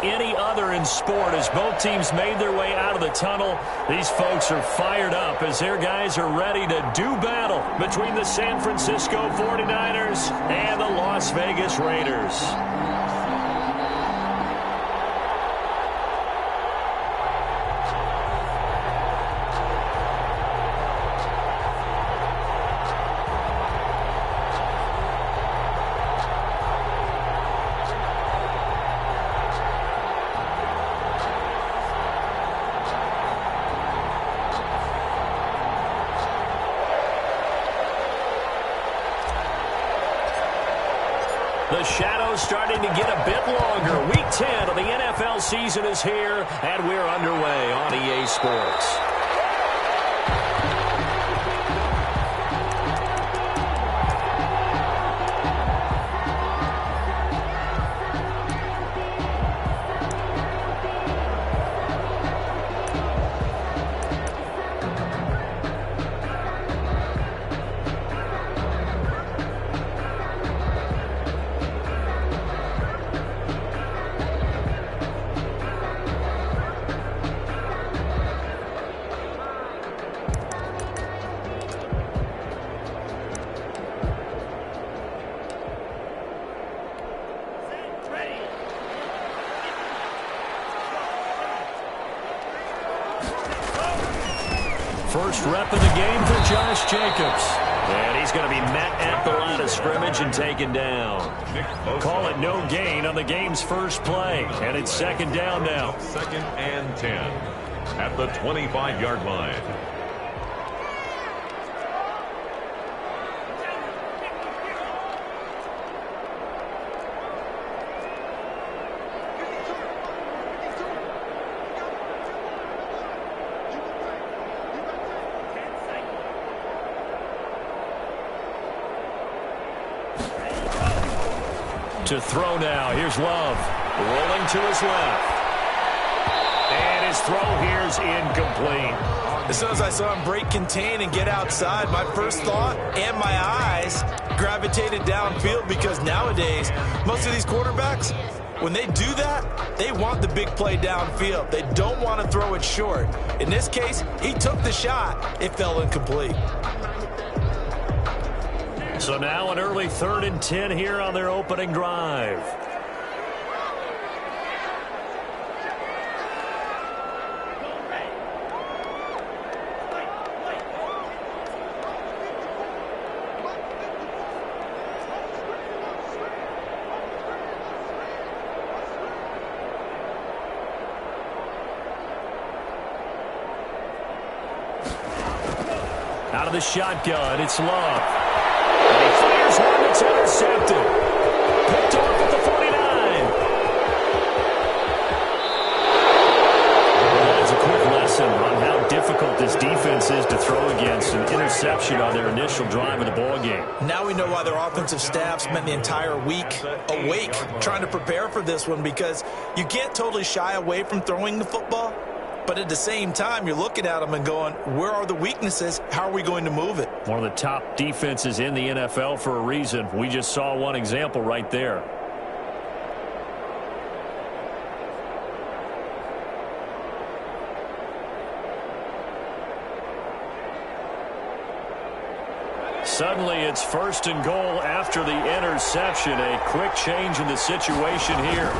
any other in sport. As both teams made their way out of the tunnel, these folks are fired up as their guys are ready to do battle between the San Francisco 49ers and the Las Vegas Raiders. The shadow's starting to get a bit longer. Week 10 of the NFL season is here, and we're underway on EA Sports. First rep of the game for Josh Jacobs. And he's going to be met at the line of scrimmage and taken down. Call it no gain on the game's first play. And it's second down now. Second and 10 at the 25-yard line. To throw now. Here's Love. Rolling to his left. And his throw here's incomplete. As soon as I saw him break contain and get outside, my first thought and my eyes gravitated downfield, because nowadays, most of these quarterbacks, when they do that, they want the big play downfield. They don't want to throw it short. In this case, he took the shot. It fell incomplete. So now an early 3rd and 10 here on their opening drive. Out of the shotgun, it's Love. And he fires one that's intercepted. Picked off at the 49. Well, that's a quick lesson on how difficult this defense is to throw against. An interception on their initial drive of the ballgame. Now we know why their offensive staff spent the entire week awake trying to prepare for this one, because you can't totally shy away from throwing the football. But at the same time, you're looking at them and going, where are the weaknesses? How are we going to move it? One of the top defenses in the NFL for a reason. We just saw one example right there. Suddenly it's 1st and goal after the interception. A quick change in the situation here.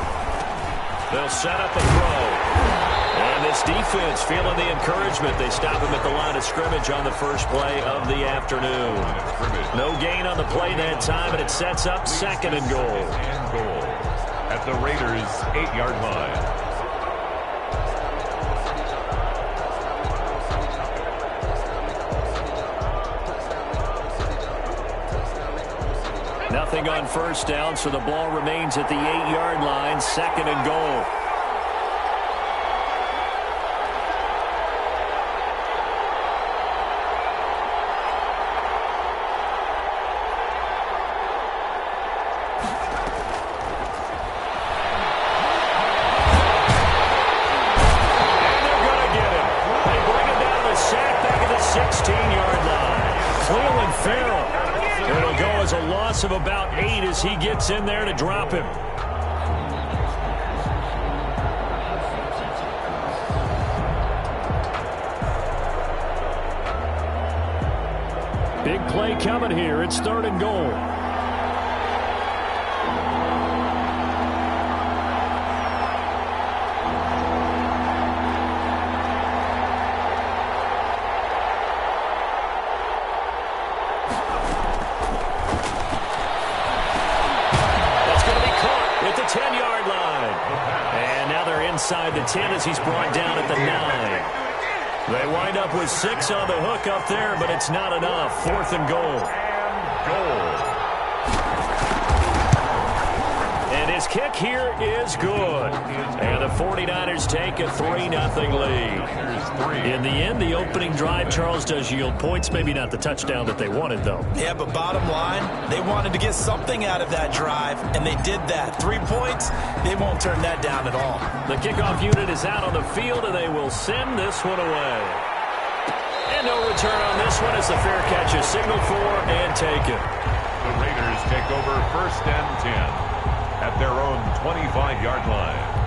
They'll set up a throw. And this defense feeling the encouragement. They stop him at the line of scrimmage on the first play of the afternoon. No gain on the play that time, and it sets up 2nd and goal. And goal at the Raiders' 8-yard line. Nothing on first down, so the ball remains at the 8-yard line, 2nd and goal. Of about 8 as he gets in there to drop him. play coming here. It's 3rd and goal. The 10-yard line. And now they're inside the 10 as he's brought down at the 9. They wind up with 6 on the hook up there, but it's not enough. 4th and goal. And his kick here is good. And the 49ers take a 3-0 lead. In the end, the opening drive, Charles, does yield points. Maybe not the touchdown that they wanted, though. Yeah, but bottom line, they wanted to get something out of that drive, and they did that. 3 points, they won't turn that down at all. The kickoff unit is out on the field, and they will send this one away. And no return on this one as the fair catch is signaled for and taken. The Raiders take over 1st and 10 at their own 25-yard line.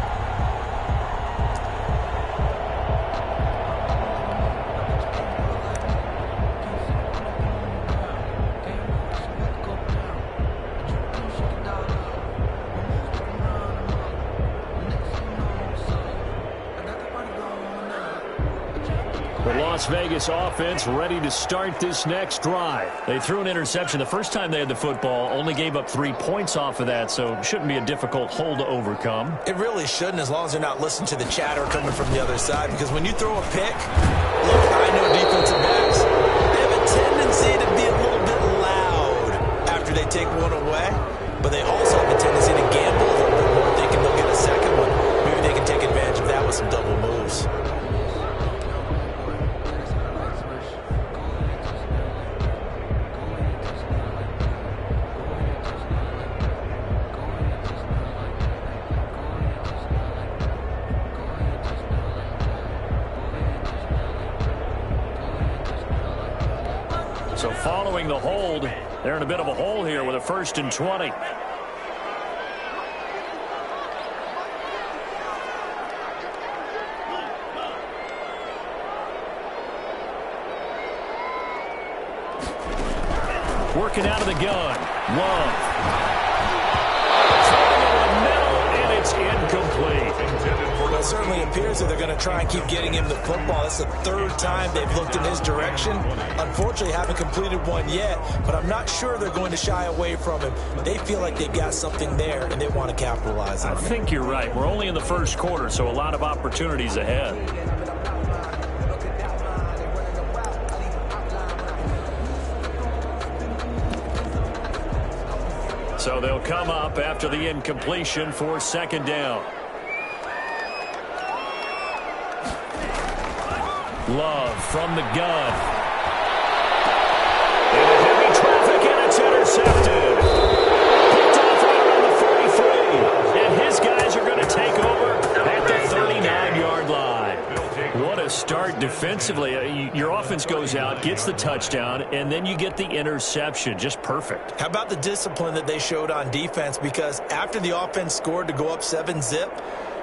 The Las Vegas offense ready to start this next drive. They threw an interception the first time they had the football, only gave up 3 points off of that, so it shouldn't be a difficult hole to overcome. It really shouldn't, as long as they're not listening to the chatter coming from the other side, because when you throw a pick, look, I know defensive backs, they have a tendency to be a little bit loud after they take one away, but they also have a tendency to gamble a little bit more, thinking they'll get a second one. Maybe they can take advantage of that with some double moves. So following the hold, they're in a bit of a hole here with a 1st and 20. Working out of the gun. Love. And it's incomplete. Well, it certainly appears that they're going to try and keep getting him the football. That's the 3rd time they've looked in his direction. Unfortunately, haven't completed one yet, but I'm not sure they're going to shy away from him. They feel like they've got something there, and they want to capitalize on it. I think you're right. We're only in the 1st quarter, so a lot of opportunities ahead. So they'll come up after the incompletion for 2nd down. Love from the gun. Into heavy traffic, and it's intercepted. Picked off right around the 43. And his guys are going to take over at the 39-yard line. What a start defensively. Your offense goes out, gets the touchdown, and then you get the interception. Just perfect. How about the discipline that they showed on defense? Because after the offense scored to go up 7-zip,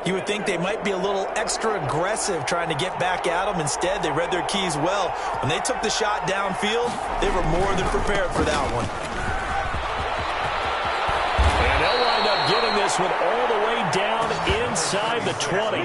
you would think they might be a little extra aggressive trying to get back at them. Instead, they read their keys well. When they took the shot downfield, they were more than prepared for that one. And they'll wind up getting this one all the way down inside the 20.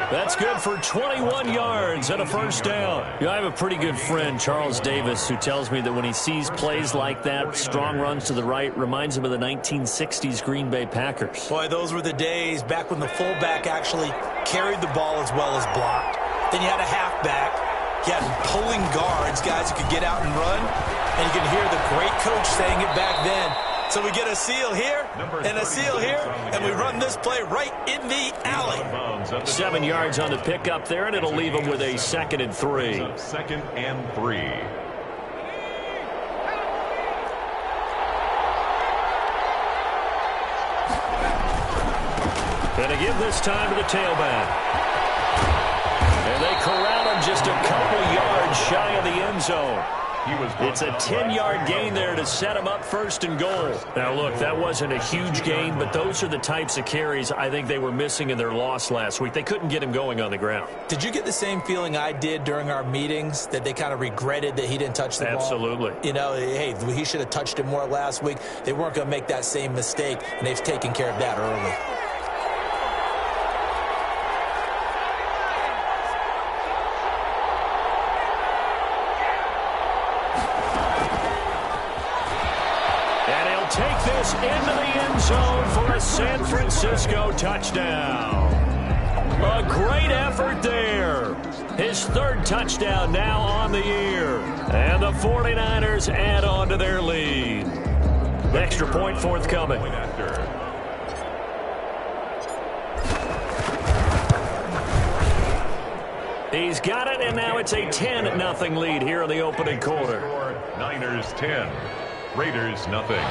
That's good for 21 yards and a 1st down. You know, I have a pretty good friend, Charles Davis, who tells me that when he sees plays like that, strong runs to the right, reminds him of the 1960s Green Bay Packers. Boy, those were the days back when the fullback actually carried the ball as well as blocked. Then you had a halfback. You had pulling guards, guys who could get out and run. And you can hear the great coach saying it back then. So we get a seal here and a seal here, and we run this play right in the alley. 7 yards on the pickup there, and it'll leave them with a 2nd and 3. 2nd and 3. Gonna give this time to the tailback. And they corral him just a couple yards shy of the end zone. It's a 10-yard gain there to set him up first and goal. Now, look, that wasn't a huge gain, but those are the types of carries I think they were missing in their loss last week. They couldn't get him going on the ground. Did you get the same feeling I did during our meetings, that they kind of regretted that he didn't touch the ball? Absolutely. You know, hey, he should have touched it more last week. They weren't going to make that same mistake, and they've taken care of that early. Take this into the end zone for a San Francisco touchdown. A great effort there. His third touchdown now on the year. And the 49ers add on to their lead. The extra point forthcoming. He's got it, and now it's a 10-0 lead here in the opening quarter. Niners 10, Raiders nothing.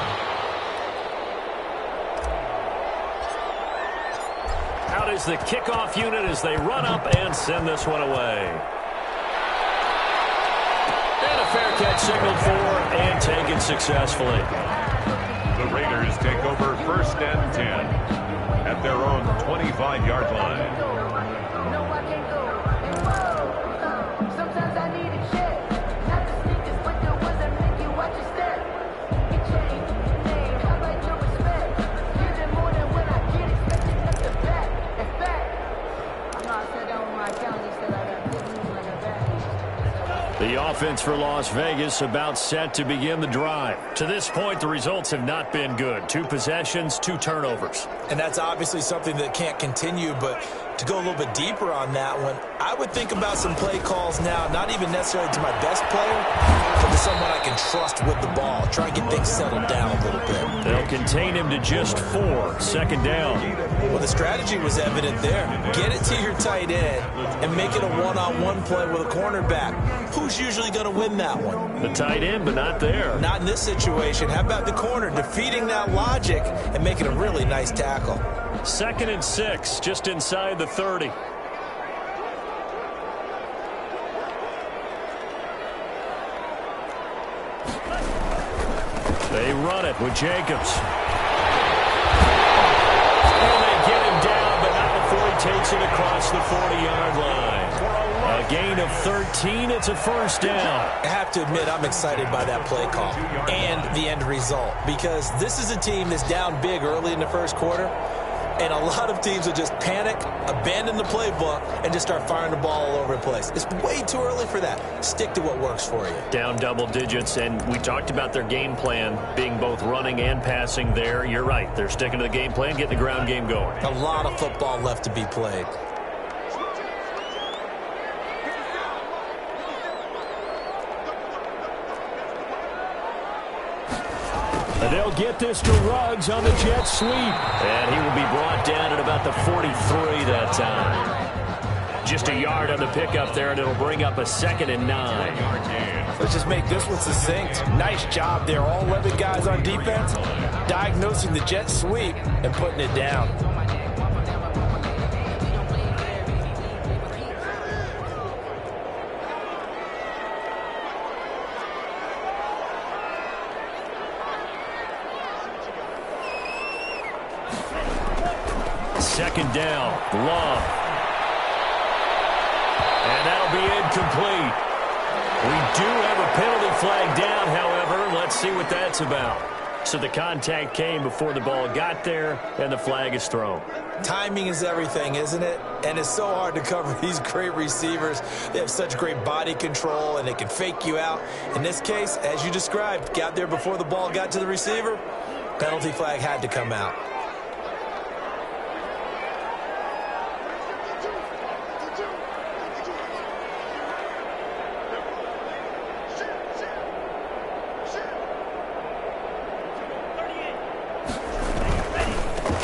Out is the kickoff unit as they run up and send this one away. And a fair catch signaled for and taken successfully. The Raiders take over first and 10 at their own 25-yard line. Sometimes I need a check, not the sneakers, but the ones that make you watch your step. You change your name, I like your respect. Give it more than what I get, expecting nothing back. In fact, I know I said that on my account, he said I got good news like a bad. The offense for Las Vegas about set to begin the drive. To this point, the results have not been good. 2 possessions, 2 turnovers. And that's obviously something that can't continue, but to go a little bit deeper on that one, I would think about some play calls now, not even necessarily to my best player, but to someone I can trust with the ball. Try and get things settled down a little bit. They'll contain him to just 4. Second down. Well, the strategy was evident there. Get it to your tight end and make it a one-on-one play with a cornerback. Who's usually going to win that one? The tight end, but not there. Not in this situation. How about the corner defeating that logic and making a really nice tackle? 2nd and 6, just inside the 30. They run it with Jacobs. And they get him down, but not before he takes it across the 40-yard line. A gain of 13. It's a first down. I have to admit, I'm excited by that play call and the end result, because this is a team that's down big early in the first quarter, and a lot of teams will just panic, abandon the playbook, and just start firing the ball all over the place. It's way too early for that. Stick to what works for you. Down double digits, and we talked about their game plan being both running and passing there. You're right. They're sticking to the game plan, getting the ground game going. A lot of football left to be played. And they'll get this to Ruggs on the jet sweep. And he will be brought down at about the 43 that time. Just a yard on the pickup there, and it'll bring up a 2nd and 9. Let's just make this one succinct. Nice job there. All 11 guys on defense diagnosing the jet sweep and putting it down. Second down, Love. And that'll be incomplete. We do have a penalty flag down, however. Let's see what that's about. So the contact came before the ball got there, and the flag is thrown. Timing is everything, isn't it? And it's so hard to cover these great receivers. They have such great body control, and they can fake you out. In this case, as you described, got there before the ball got to the receiver. Penalty flag had to come out.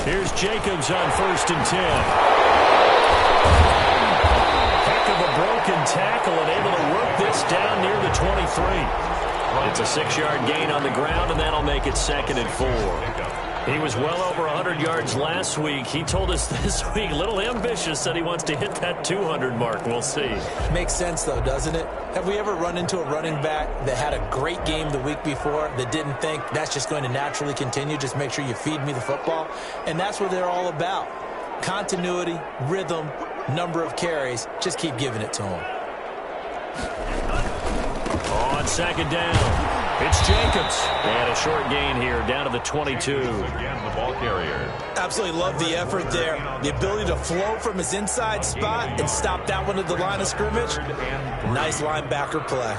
Here's Jacobs on 1st and 10. Heck of a broken tackle and able to work this down near the 23. It's a 6-yard gain on the ground, and that'll make it 2nd and 4. He was well over 100 yards last week. He told us this week, a little ambitious, said he wants to hit that 200 mark. We'll see. Makes sense, though, doesn't it? Have we ever run into a running back that had a great game the week before that didn't think that's just going to naturally continue? Just make sure you feed me the football. And that's what they're all about. Continuity, rhythm, number of carries. Just keep giving it to them. On second down, it's Jacobs. And a short gain here, down to the 22. Again, the ball carrier. Absolutely love the effort there. The ability to flow from his inside spot and stop that one at the line of scrimmage. Nice linebacker play.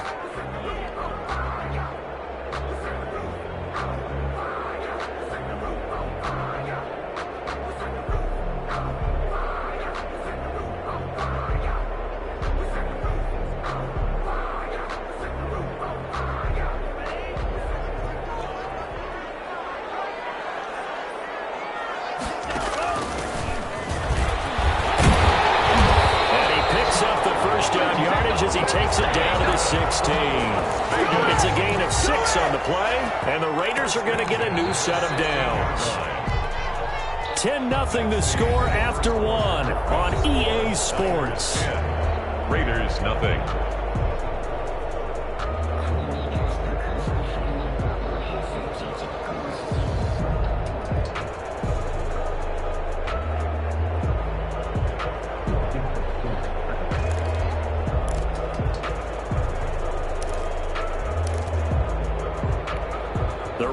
As he takes it down to the 16. It's a gain of 6 on the play, and the Raiders are going to get a new set of downs. 10-0 the score after 1 on EA Sports. Raiders, nothing.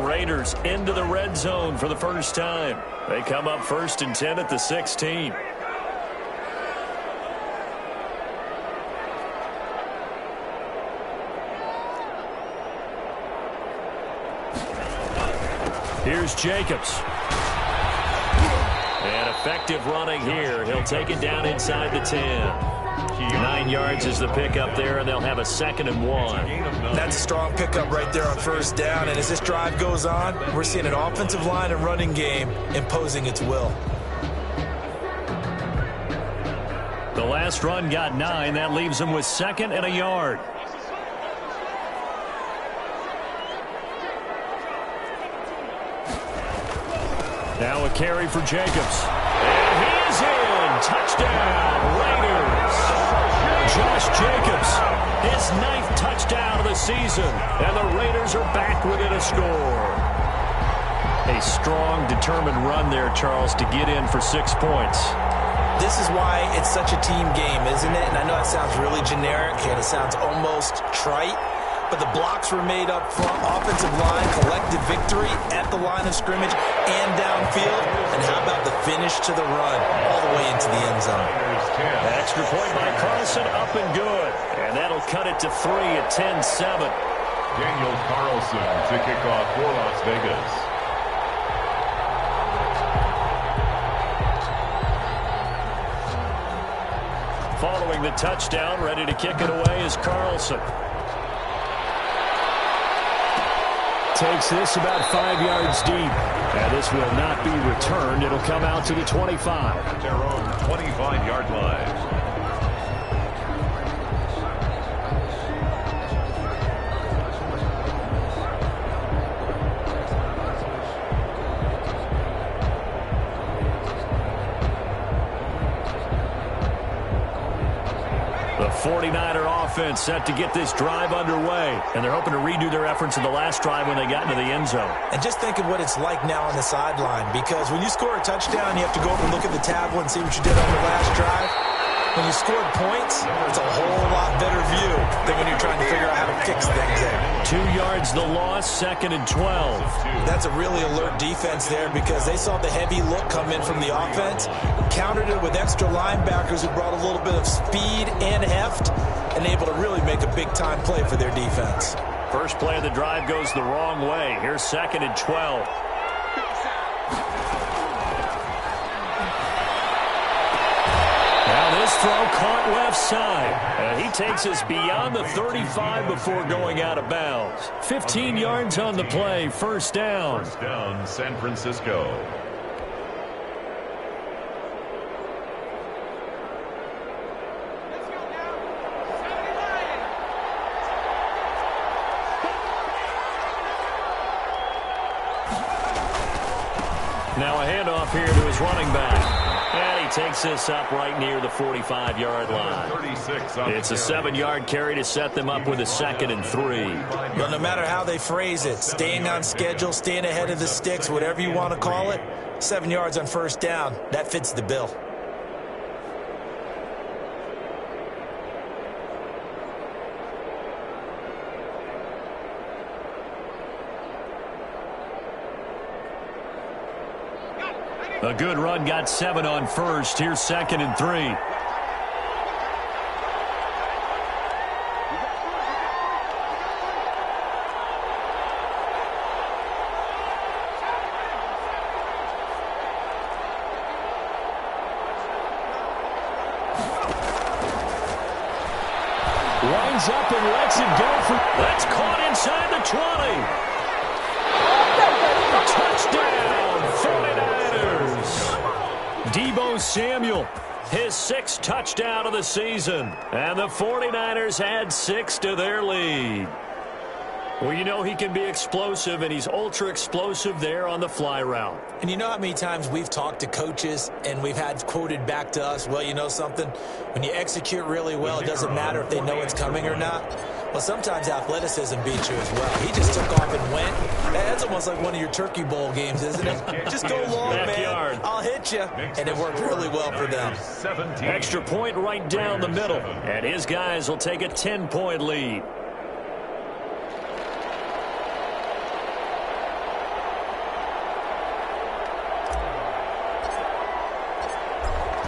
Raiders into the red zone for the first time. They come up 1st and 10 at the 16. Here's Jacobs. And effective running here. He'll take it down inside the 10. 9 yards is the pickup there, and they'll have a 2nd and 1. That's a strong pickup right there on first down. And as this drive goes on, we're seeing an offensive line and running game imposing its will. The last run got 9. That leaves them with 2nd and a yard. Now a carry for Jacobs. And he is in. Touchdown, Raiders. Josh Jacobs, his 9th touchdown of the season. And the Raiders are back within a score. A strong, determined run there, Charles, to get in for 6 points. This is why it's such a team game, isn't it? And I know that sounds really generic and it sounds almost trite. But the blocks were made up front. Offensive line, collective victory at the line of scrimmage and downfield. And how about the finish to the run all the way into the end zone? Extra point by Carlson, up and good. And that'll cut it to 3 at 10-7. Daniel Carlson to kick off for Las Vegas. Following the touchdown, ready to kick it away is Carlson. Takes this about 5 yards deep. And this will not be returned. It'll come out to the 25. Their own 25-yard line. The 49er offense set to get this drive underway. And they're hoping to redo their efforts in the last drive when they got into the end zone. And just think of what it's like now on the sideline. Because when you score a touchdown, you have to go over and look at the tablet and see what you did on the last drive. When you scored points, it's a whole lot better view than when you're trying to figure out how to fix things there. 2 yards the loss, 2nd and 12. That's a really alert defense there because they saw the heavy look come in from the offense, countered it with extra linebackers who brought a little bit of speed and heft, and able to really make a big-time play for their defense. First play of the drive goes the wrong way. Here's 2nd and 12. Now this throw caught left side. And he takes us beyond the 35 before going out of bounds. 15 yards on the play, first down. First down, San Francisco. Now a handoff here to his running back. And he takes this up right near the 45-yard line. It's a 7-yard carry to set them up with a 2nd and 3. But no matter how they phrase it, staying on schedule, staying ahead of the sticks, whatever you want to call it, 7 yards on first down, that fits the bill. A good run got 7 on first. Here's 2nd and 3. Winds up and lets it go. That's caught inside the 20. Touchdown, 49ers. Deebo Samuel, his 6th touchdown of the season. And the 49ers add 6 to their lead. Well, you know he can be explosive, and he's ultra-explosive there on the fly route. And you know how many times we've talked to coaches and we've had quoted back to us, well, you know something? When you execute really well, it doesn't matter if they know it's coming or not. Well, sometimes athleticism beats you as well. He just took off and went. That's almost like one of your Turkey Bowl games, isn't it? Just go long, man. I'll hit you. And it worked really well for them. Extra point right down the middle. And his guys will take a 10-point lead.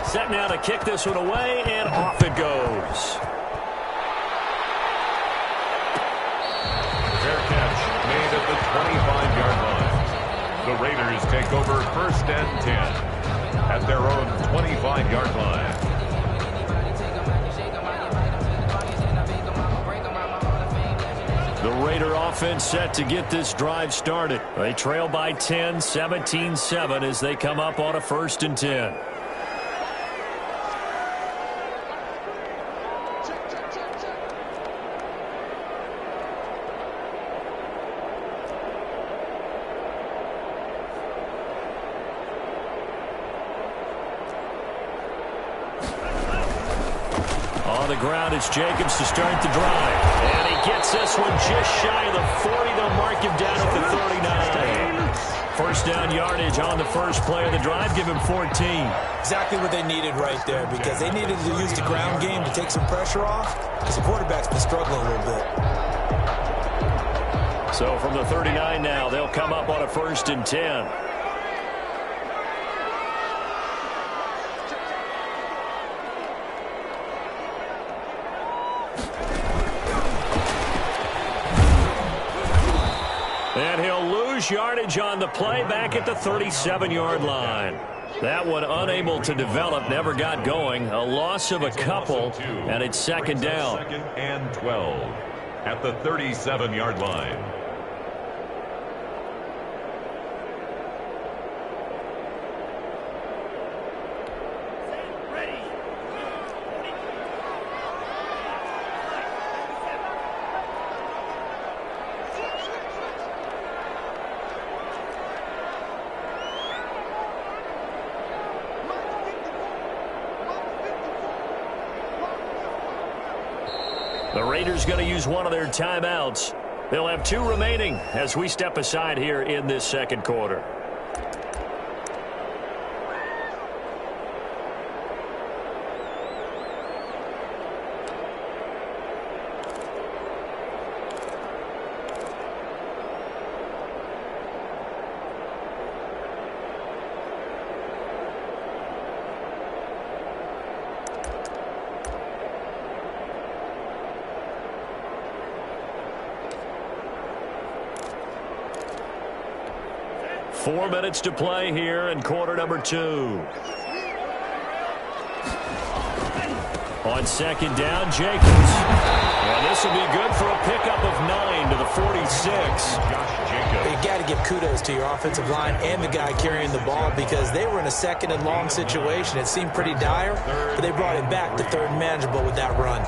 Set now to kick this one away, and off it goes. Fair catch made at the 25-yard line. The Raiders take over 1st and 10 at their own 25-yard line. The Raider offense set to get this drive started. They trail by 10, 17-7 as they come up on a 1st and 10. On the ground, it's Jacobs to start the drive. And he gets this one just shy of the 40. They'll mark him down at the 39. First down yardage on the first play of the drive. Give him 14. Exactly what they needed right there, because they needed to use the ground game to take some pressure off, because the quarterback's been struggling a little bit. So from the 39 now, they'll come up on a 1st and 10. And he'll lose yardage on the play back at the 37-yard line. That one unable to develop, never got going. A loss of a couple, and it's 2nd down. 2nd and 12 at the 37-yard line. The Raiders going to use one of their timeouts. They'll have 2 remaining as we step aside here in this 2nd quarter. Four minutes to play here in quarter number 2. On 2nd down, Jacobs. And this will be good for a pickup of 9 to the 46. You got to give kudos to your offensive line and the guy carrying the ball, because they were in a 2nd and long situation. It seemed pretty dire, but they brought it back to 3rd and manageable with that run.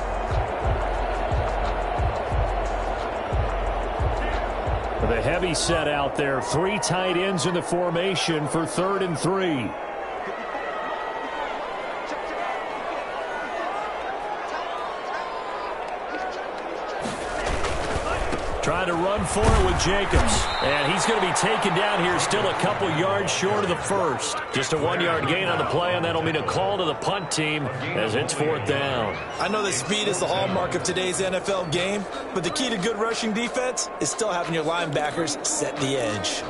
The heavy set out there. 3 tight ends in the formation for 3rd and 3. Trying to run for it with Jacobs. And he's going to be taken down here, still a couple yards short of the first. Just a 1-yard gain on the play, and that'll mean a call to the punt team as it's 4th down. I know that speed is the hallmark of today's NFL game, but the key to good rushing defense is still having your linebackers set the edge.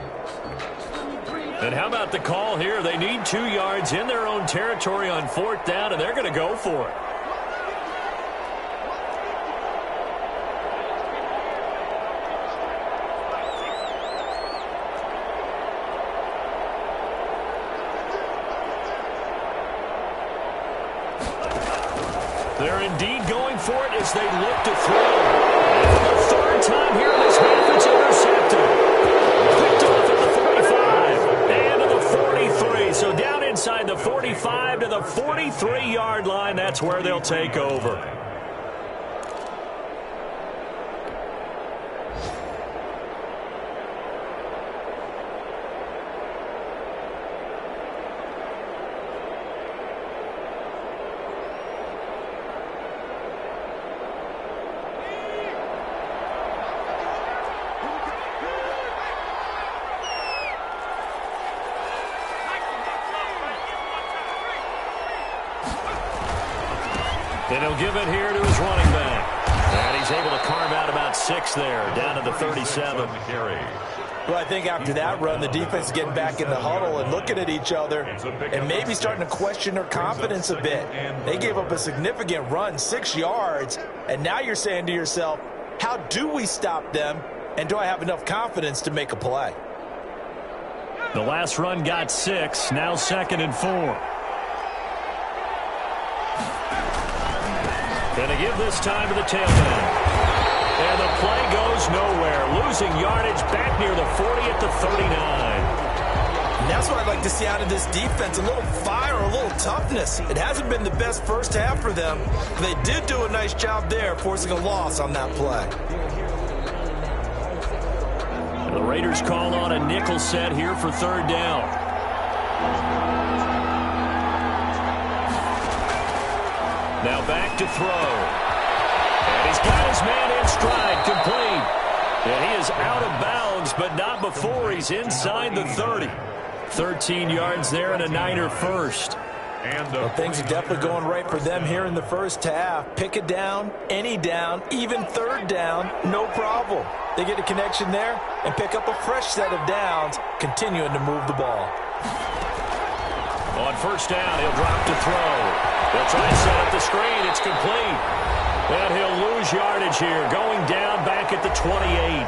And how about the call here? They need 2 yards in their own territory on 4th down, and they're going to go for it. They're indeed going for it as they look to throw. And for the 3rd time here in this half, it's intercepted. Picked off at the 45 and to the 43. So down inside the 45 to the 43-yard line. That's where they'll take over. And he'll give it here to his running back. And he's able to carve out about 6 there, down to the 37. Well, I think after that run, the defense is getting back in the huddle and looking at each other and maybe starting to question their confidence a bit. They gave up a significant run, 6 yards, and now you're saying to yourself, how do we stop them, and do I have enough confidence to make a play? The last run got 6, now 2nd and 4. Going to give this time to the tailback. And the play goes nowhere. Losing yardage back near the 40 at the 39. And that's what I'd like to see out of this defense, a little fire, a little toughness. It hasn't been the best first half for them, but they did do a nice job there, forcing a loss on that play. The Raiders call on a nickel set here for 3rd down. Now back to throw. And he's got his man in stride, complete. And he is out of bounds, but not before he's inside the 30. 13 yards there and a Niner first. Well, things are definitely going right for them here in the first half. Pick it down, any down, even 3rd down, no problem. They get a connection there and pick up a fresh set of downs, continuing to move the ball. On 1st down, he'll drop to throw. They'll try and set up the screen. It's complete. And he'll lose yardage here, going down back at the 28.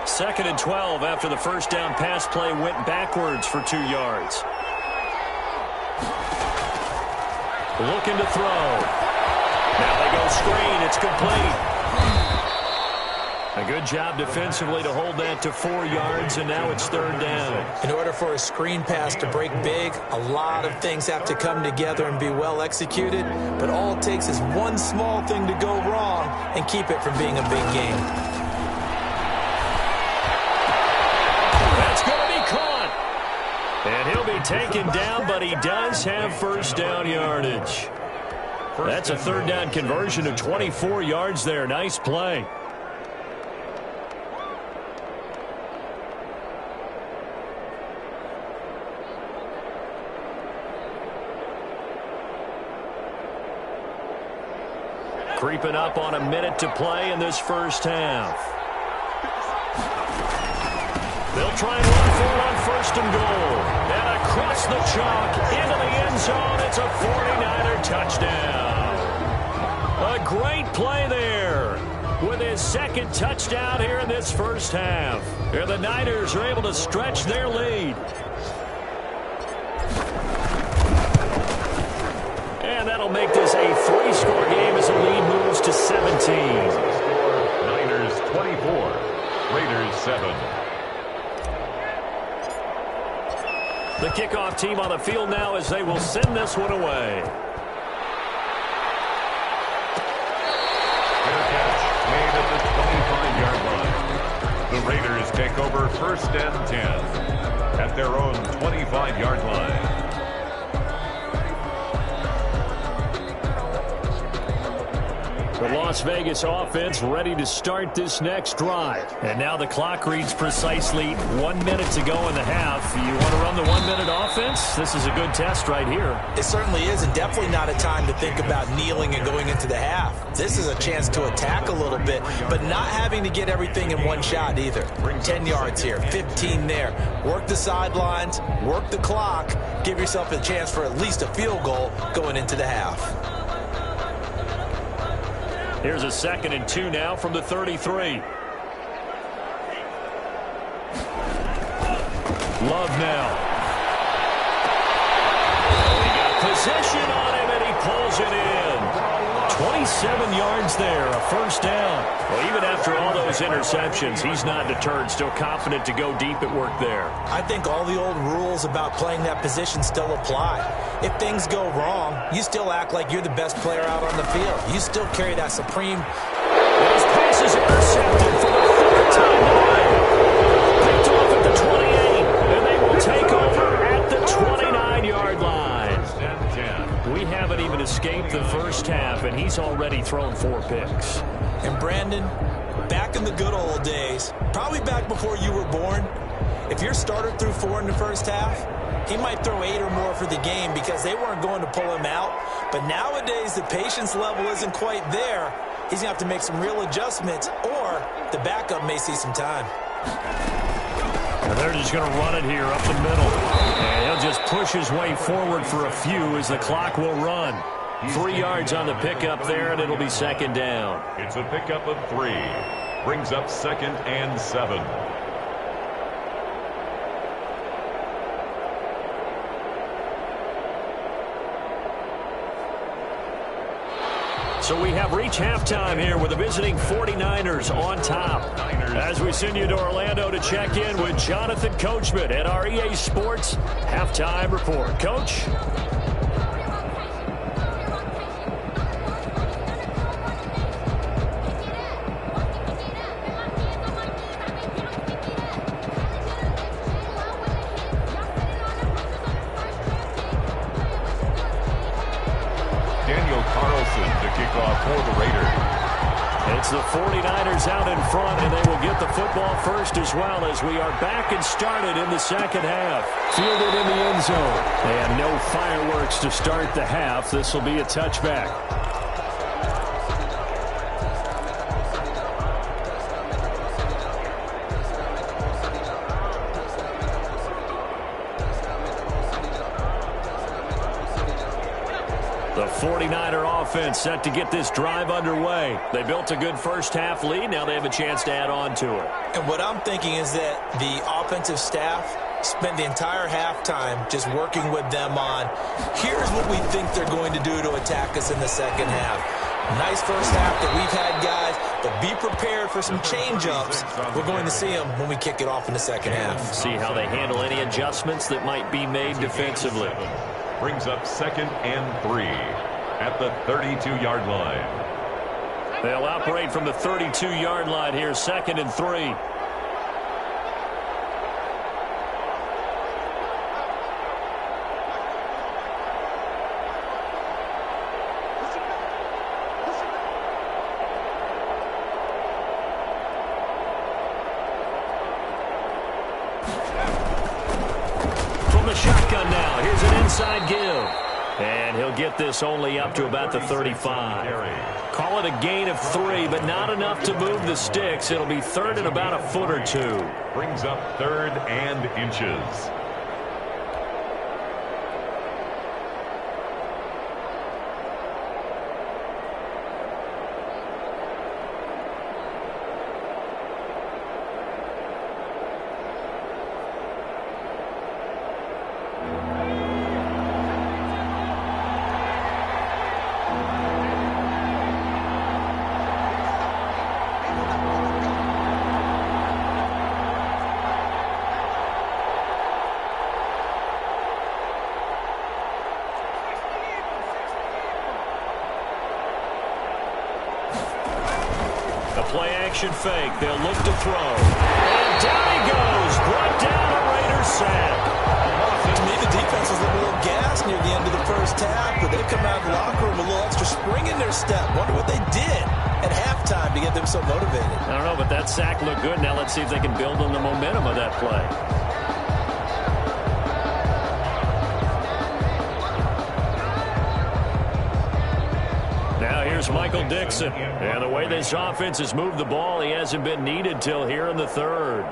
Second and 12 after the 1st down pass play went backwards for 2 yards. Looking to throw. Now they go screen. It's complete. A good job defensively to hold that to 4 yards, and now it's 3rd down. In order for a screen pass to break big, a lot of things have to come together and be well executed, but all it takes is one small thing to go wrong and keep it from being a big game. That's going to be caught. And he'll be taken down, but he does have 1st down yardage. That's a 3rd down conversion of 24 yards there. Nice play. Creeping up on a minute to play in this first half. They'll try and run for it on 1st and goal. And across the chalk into the end zone. It's a 49er touchdown. A great play there with his 2nd touchdown here in this first half. And the Niners are able to stretch their lead. And that'll make this a 3-score game as the lead moves to 17. Niners 24, Raiders 7. The kickoff team on the field now as they will send this one away. The Raiders take over 1st and 10 at their own 25-yard line. The Las Vegas offense ready to start this next drive. And now the clock reads precisely 1 minute to go in the half. You want to run the 1 minute offense? This is a good test right here. It certainly is, and definitely not a time to think about kneeling and going into the half. This is a chance to attack a little bit, but not having to get everything in one shot either. 10 yards here, 15 there. Work the sidelines, work the clock, give yourself a chance for at least a field goal going into the half. Here's a 2nd and 2 now from the 33. Love now. He got possession on him, and he pulls it in. 27 yards there, a 1st down. Well, even after all those interceptions, he's not deterred, still confident to go deep at work there. I think all the old rules about playing that position still apply. If things go wrong, you still act like you're the best player out on the field. You still carry that supreme. His pass is intercepted for the 3rd time tonight. Picked off at the 28, and they will take over at the 29-yard line. We haven't even escaped the first half, and he's already thrown 4 picks. And Brandon, back in the good old days, probably back before you were born, if your starter threw 4 in the first half, he might throw 8 or more for the game because they weren't going to pull him out. But nowadays, the patience level isn't quite there. He's going to have to make some real adjustments, or the backup may see some time. And they're just going to run it here up the middle. And he'll just push his way forward for a few as the clock will run. 3 yards on the pickup there, and it'll be 2nd down. It's a pickup of 3. Brings up 2nd and 7. So we have reached halftime here with the visiting 49ers on top. As we send you to Orlando to check in with Jonathan Coachman at our EA Sports Halftime Report. Coach? Daniel Carlson to kick off for the Raiders. It's the 49ers out in front, and they will get the football first as well as we are back and started in the 2nd half. Fielded in the end zone. And no fireworks to start the half. This will be a touchback. The 49er offense set to get this drive underway. They built a good first half lead. Now they have a chance to add on to it. And what I'm thinking is that the offensive staff spent the entire halftime just working with them on, here's what we think they're going to do to attack us in the 2nd half. Nice first half that we've had, guys, but be prepared for some change-ups. We're going to see them when we kick it off in the 2nd half. See how they handle any adjustments that might be made defensively. Brings up 2nd and 3 at the 32-yard line. They'll operate from the 32-yard line here, 2nd and 3. Shotgun now. Here's an inside give. And he'll get this only up to about the 35. Call it a gain of 3, but not enough to move the sticks. It'll be 3rd and about a foot or 2. Brings up 3rd and inches. Play action fake. They'll look to throw. down he goes. Brought down a Raiders sack. To me, the defense was looking a little gassed near the end of the first half, but they come out of the locker room with a little extra spring in their step. Wonder what they did at halftime to get them so motivated. I don't know, but that sack looked good. Now let's see if they can build on the momentum of that play. Now here's Michael Dixon. And the way this offense has moved the ball, he hasn't been needed till here in the third.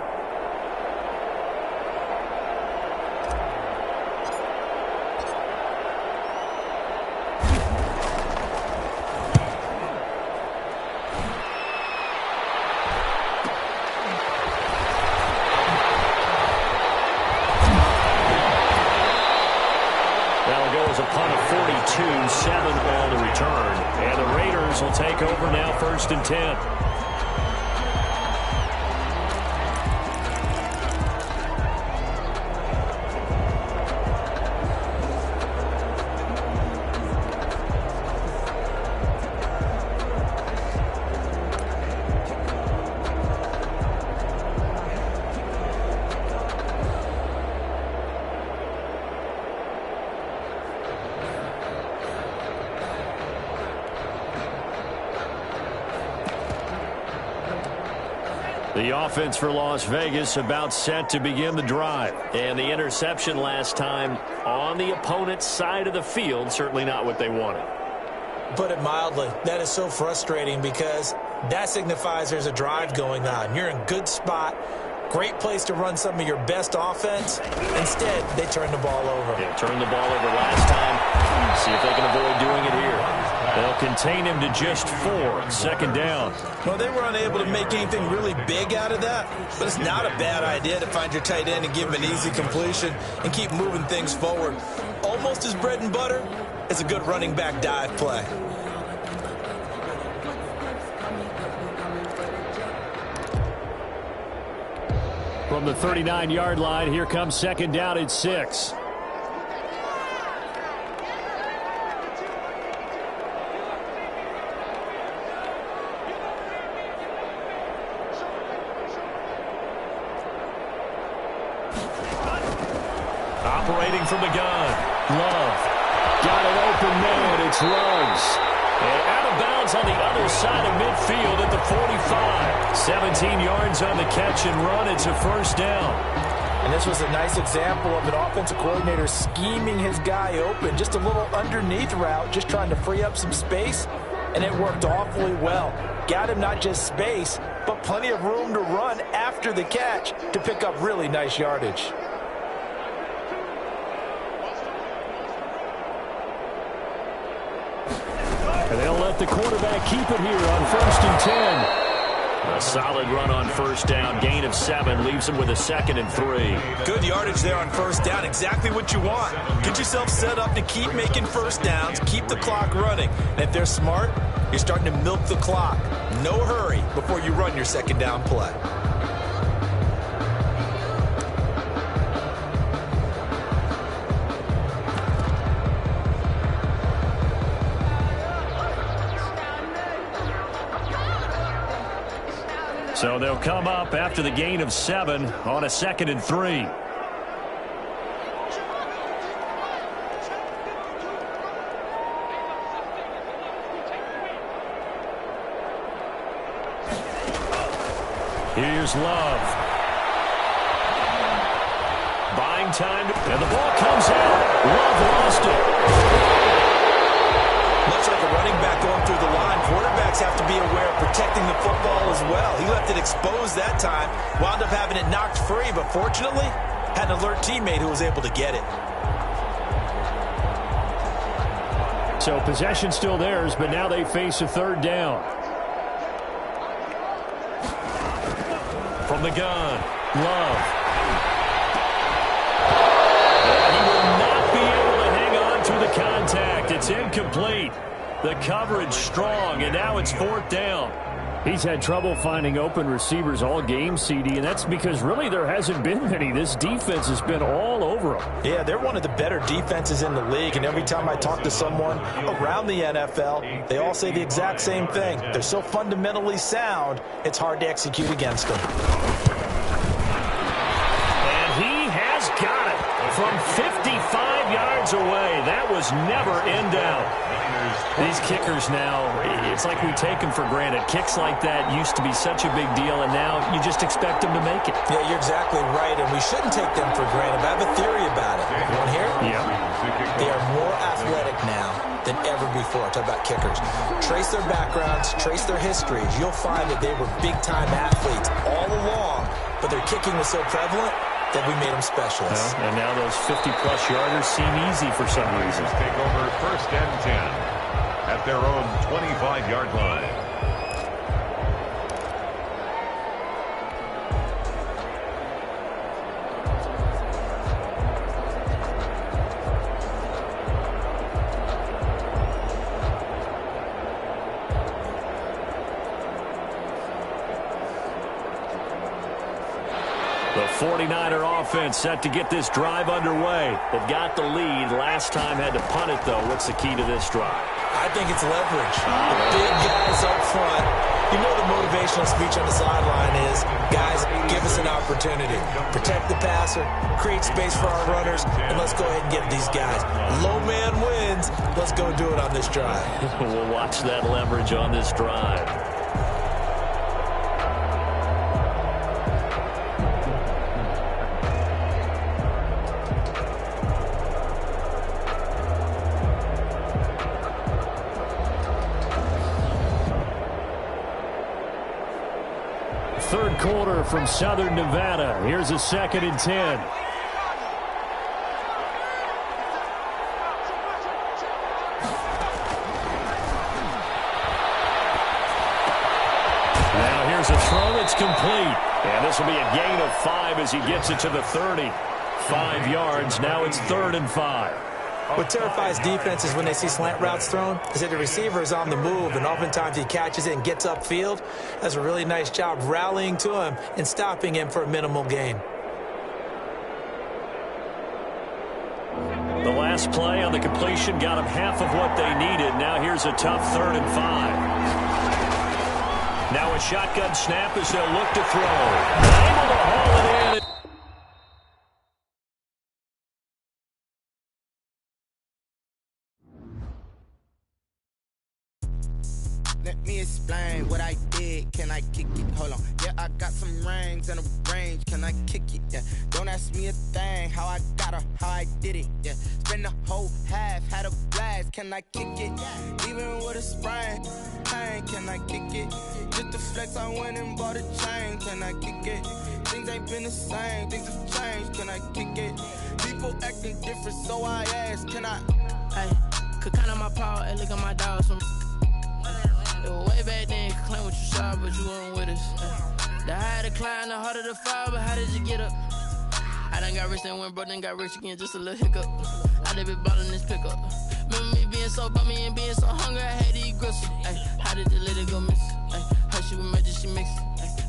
That'll go as a punt of 42, 7 on the return. And the Raiders will take over now, 1st and 10. The offense for Las Vegas about set to begin the drive. And the interception last time on the opponent's side of the field, certainly not what they wanted. Put it mildly, that is so frustrating because that signifies there's a drive going on. You're in good spot, great place to run some of your best offense. Instead, they turn the ball over. Yeah, turned the ball over last time. See if they can avoid doing it here. They'll contain him to just 4, 2nd down. Well, they were unable to make anything really big out of that, but it's not a bad idea to find your tight end and give him an easy completion and keep moving things forward. Almost as bread and butter as a good running back dive play. From the 39-yard line, here comes 2nd down and 6. Operating from the gun. Love. Got it open man. It's Ruggs. And out of bounds on the other side of midfield at the 45. 17 yards on the catch and run. It's a 1st down. And this was a nice example of an offensive coordinator scheming his guy open. Just a little underneath route, just trying to free up some space. And it worked awfully well. Got him not just space, but plenty of room to run after the catch to pick up really nice yardage. And they'll let the quarterback keep it here on 1st and 10. A solid run on 1st down. Gain of 7 leaves him with a 2nd and 3. Good yardage there on 1st down. Exactly what you want. Get yourself set up to keep making 1st downs. Keep the clock running. And if they're smart, you're starting to milk the clock. No hurry before you run your 2nd down play. So they'll come up after the gain of 7 on a 2nd and 3. Here's Love. Buying time, and the ball comes out. Love lost it. Much like a running back going through the line, quarterbacks have to be aware of protecting the football as well. He left it exposed that time, wound up having it knocked free, but fortunately, had an alert teammate who was able to get it. So possession still theirs, but now they face a 3rd down. From the gun, Love. And he will not be able to hang on through the contact. It's incomplete. The coverage strong, and now it's 4th down. He's had trouble finding open receivers all game, CD, and that's because really there hasn't been many. This defense has been all over them. Yeah, they're one of the better defenses in the league, and every time I talk to someone around the NFL, they all say the exact same thing. They're so fundamentally sound, it's hard to execute against them. was never in doubt. These kickers now, it's like we take them for granted. Kicks like that used to be such a big deal, and now you just expect them to make it. Yeah, you're exactly right, and we shouldn't take them for granted. But I have a theory about it. You want to hear it? Yeah. They are more athletic now than ever before. Talk about kickers. Trace their backgrounds, trace their histories. You'll find that they were big-time athletes all along, but their kicking was so prevalent that we made them specialists. And now those 50-plus yarders seem easy for some reason. Take over 1st and 10 at their own 25-yard line. The 49er offense set to get this drive underway. They've got the lead. Last time had to punt it, though. What's the key to this drive? I think it's leverage. The big guys up front. You know the motivational speech on the sideline is, guys, give us an opportunity. Protect the passer, create space for our runners, and let's go ahead and get these guys. Low man wins. Let's go do it on this drive. We'll watch that leverage on this drive. Third quarter from Southern Nevada. Here's a 2nd and 10. Now here's a throw that's complete. And this will be a gain of 5 as he gets it to the 30. 5 yards. Now it's 3rd and 5. What terrifies defenses when they see slant routes thrown is that the receiver is on the move, and oftentimes he catches it and gets upfield. Does a really nice job rallying to him and stopping him for a minimal gain. The last play on the completion got them half of what they needed. Now here's a tough 3rd and 5. Now a shotgun snap as they'll look to throw. Able to haul it in. Let me explain what I did. Can I kick it? Hold on. Yeah, I got some rings and a range. Can I kick it? Yeah. Don't ask me a thing. How I got her, how I did it. Yeah. Spend the whole half, had a blast. Can I kick it? Even with a sprain. Pain, can I kick it? Just to flex, I went and bought a chain. Can I kick it? Things ain't been the same. Things have changed. Can I kick it? People acting different, so I ask. Can I? Hey, could count on my power and look at my dogs from. Way back then, could claim what you saw, but you weren't with us. The higher the climb, the harder the fall, but how did you get up? I done got rich and went broke, then got rich again, just a little hiccup. I done been ballin' this pickup. Remember me being so bummy and being so hungry, I had to eat gristle. How did the lady go miss? Her she was magic, she mixed.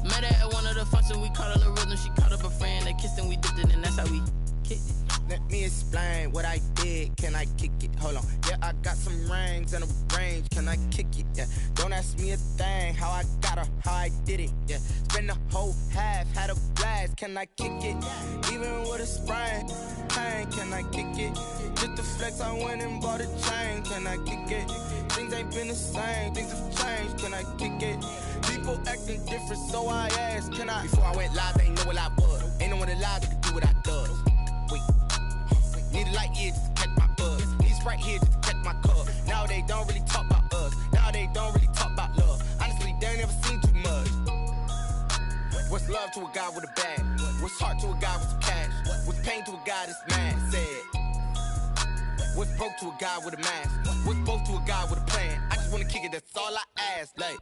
Met her at one of the functions, we caught her the rhythm, she caught up a friend, they kissed and we dipped it, and that's how we kicked it. Let me explain what I did. Can I kick it? Hold on. Yeah, I got some rings and a range. Can I kick it? Yeah. Don't ask me a thing. How I got her, how I did it. Yeah. Spend the whole half, had a blast. Can I kick it? Even with a sprain. Pain, can I kick it? Just to flex, I went and bought a chain. Can I kick it? Things ain't been the same. Things have changed. Can I kick it? People acting different, so I asked. Can I? Before I went live, they ain't know what I was. Ain't no one alive that could do what I does. Wait. Need a light here just to catch my buzz. Need Sprite here just to catch my cup. Now they don't really talk about us. Now they don't really talk about love. Honestly, they ain't never seen too much. What's love to a guy with a bag? What's heart to a guy with some cash? What's pain to a guy that's mad? Said. What's broke to a guy with a mask? What's broke to a guy with a plan? I just wanna kick it, that's all I ask. Like.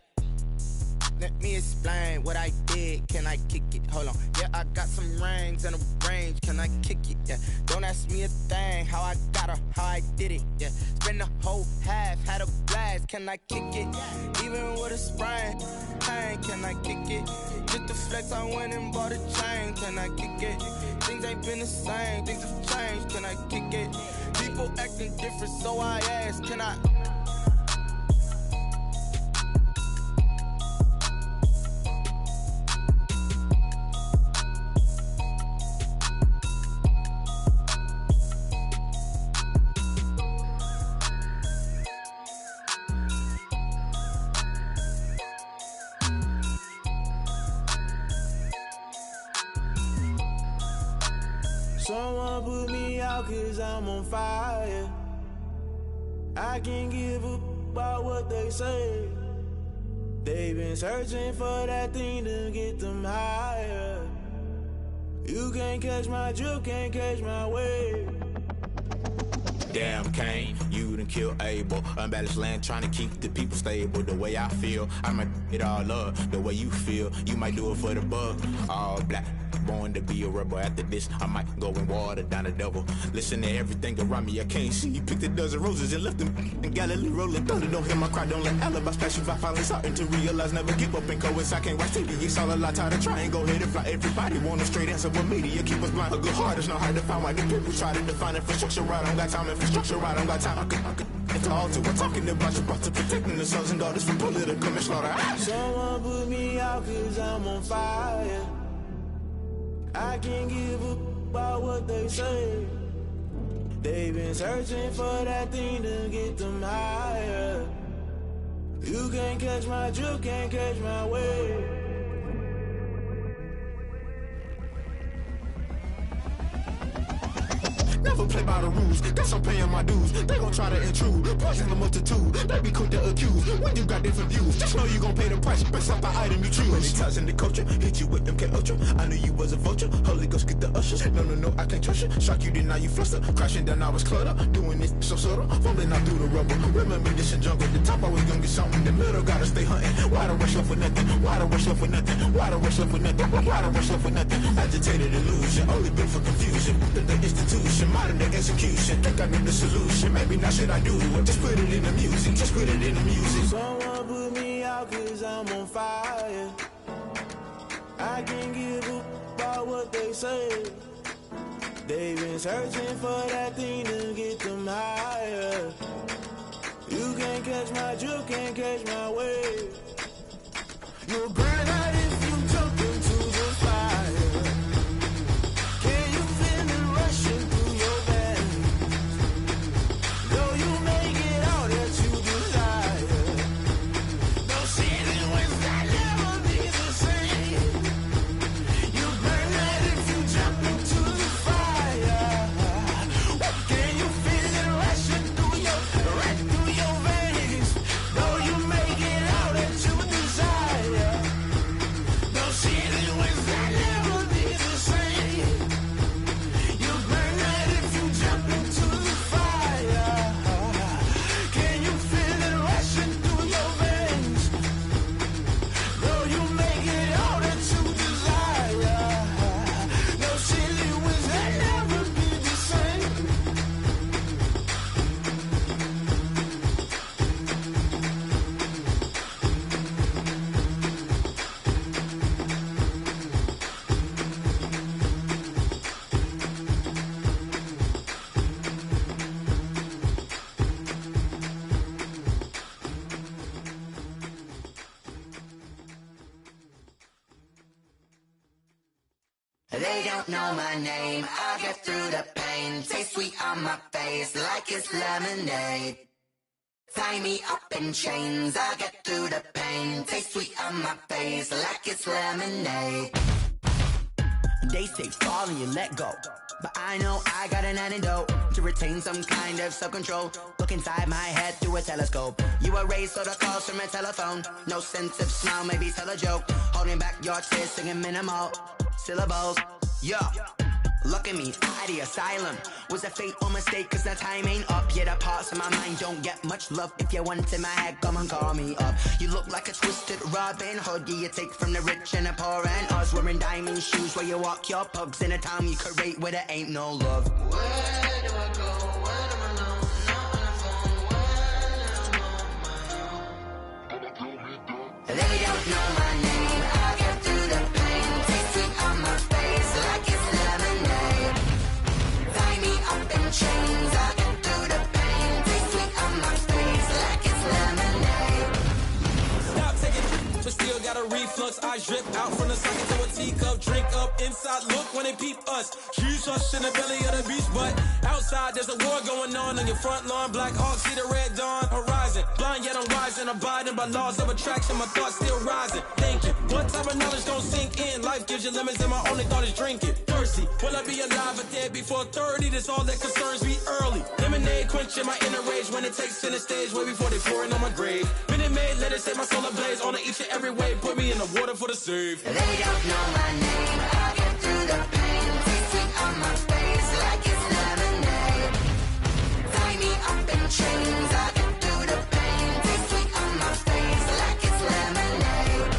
Let me explain what I did. Can I kick it? Hold on. Yeah, I got some rings and a range. Can I kick it? Yeah. Don't ask me a thing. How I got her, how I did it. Yeah. Spend the whole half, had a blast. Can I kick it? Even with a sprain. Pain, can I kick it? Just to flex, I went and bought a chain. Can I kick it? Things ain't been the same. Things have changed. Can I kick it? People acting different, so I ask. Can I? Someone put me out 'cause I'm on fire. I can't give a about what they say. They've been searching for that thing to get them higher. You can't catch my drift, can't catch my wave. Damn, Kane, you done killed Abel. Unbalanced land, trying to keep the people stable. The way I feel, I might it all up. The way you feel, you might do it for the buck. All black, born to be a rebel. After this, I might go and water down the devil. Listen to everything around me, I can't see. Picked a dozen roses and left them in Galilee rolling thunder. Don't hear my cry, don't let alibis pass you by. Finally starting to realize, never give up and coincide. Can't watch TV, it's all a lot. Tired of trying, go ahead and fly. Everybody want a straight answer, but media keep us blind. A good heart is not hard to find. Why the people try to define infrastructure right? I don't got time, infrastructure right, I don't got time. I could it's all to. We're talking about you, about to protecting the sons and daughters from political manslaughter. Someone put me out 'cause I'm on fire. I can't give a about what they say. They've been searching for that thing to get them higher. You can't catch my drift, can't catch my wave. Never play by the rules, guess I'm paying my dues. They gon' try to intrude, poison the multitude. They be quick to accuse, when you got different views. Just know you gon' pay the price, based off the item you choose. Many times in the culture, hit you with MK Ultra. I knew you was a vulture, Holy Ghost get the ushers. No, I can't trust you. Shock you, then now you fluster. Crashing down, I was cluttered. Doing this so subtle, fumbling out through the rubble. Remember this in jungle, the top I was gonna get something. The middle gotta stay hunting. Why the rush left for nothing? Why the rush left for nothing? Why the rush left for nothing? Why the rush left for nothing? Agitated illusion, only been for confusion. The institution, modern day execution. Think I knew the solution. Maybe now should I do it? Just put it in the music. Just put it in the music. Someone put me out 'cause I'm on fire. I can't give a about what they say. They've been searching for that thing to get them higher. You can't catch my drift, can't catch my wave. You'll burn out if you jump into the fire. Can you feel it rushing through your veins? Though you make it all that you desire. No season when that never be the same. You burn out if you jump into the fire. Can you feel it rushing through your veins? Though you make it all that you desire. No season when that never be the same. You burn out if you jump into the fire. Can you feel it rushing through your veins? Though you make it all that you desire. No silly winds that never be the same. They don't know my name, I get through the pain. Taste sweet on my face like it's lemonade. Tie me up in chains, I get through the pain. Taste sweet on my face like it's lemonade. They say fall and you let go, but I know I got an antidote to retain some kind of self-control. Look inside my head through a telescope. You erase all the calls from a telephone. No sense of smile, maybe tell a joke. Holding back your tears, singing minimal syllables. Yeah, look at me, out of the asylum. Was a fate or mistake, cause the time ain't up. Yeah, the parts of my mind don't get much love. If you want in my head, come and call me up. You look like a twisted Robin Hood. Yeah, you take from the rich and the poor and us. Wearing diamond shoes where you walk your pugs. In a town you create where there ain't no love. Where do I go? When I'm alone, not on the phone, when I'm on my own. They don't know my name, I get through the pain. Taste sweet on my face like it's lemonade. Tie me up in chains, I get through the pain. Taste sweet on my face like it's lemonade. Stop taking, but still got a reflux. Eyes drip out from the socket to a teacup. Drink up inside, look when they peep us. Jesus in the belly of the beast, but outside outside, there's a war going on your front lawn. Black Hawk, see the red dawn horizon. Blind yet I'm rising, abiding by laws of attraction. My thoughts still rising, thinking what type of knowledge gon' sink in? Life gives you lemons and my only thought is drinking. Thirsty, will I be alive or dead before 30? That's all that concerns me early. Lemonade quenching my inner rage when it takes center stage way before they pour it on my grave. Minute Maid, let it set my soul ablaze on each and every way. Put me in the water for the save. They don't know my name. I'll get through the pain. Taste sweet on my face like it's lemonade. Tie me up in chains. I'll get through the pain. Taste sweet on my face like it's lemonade.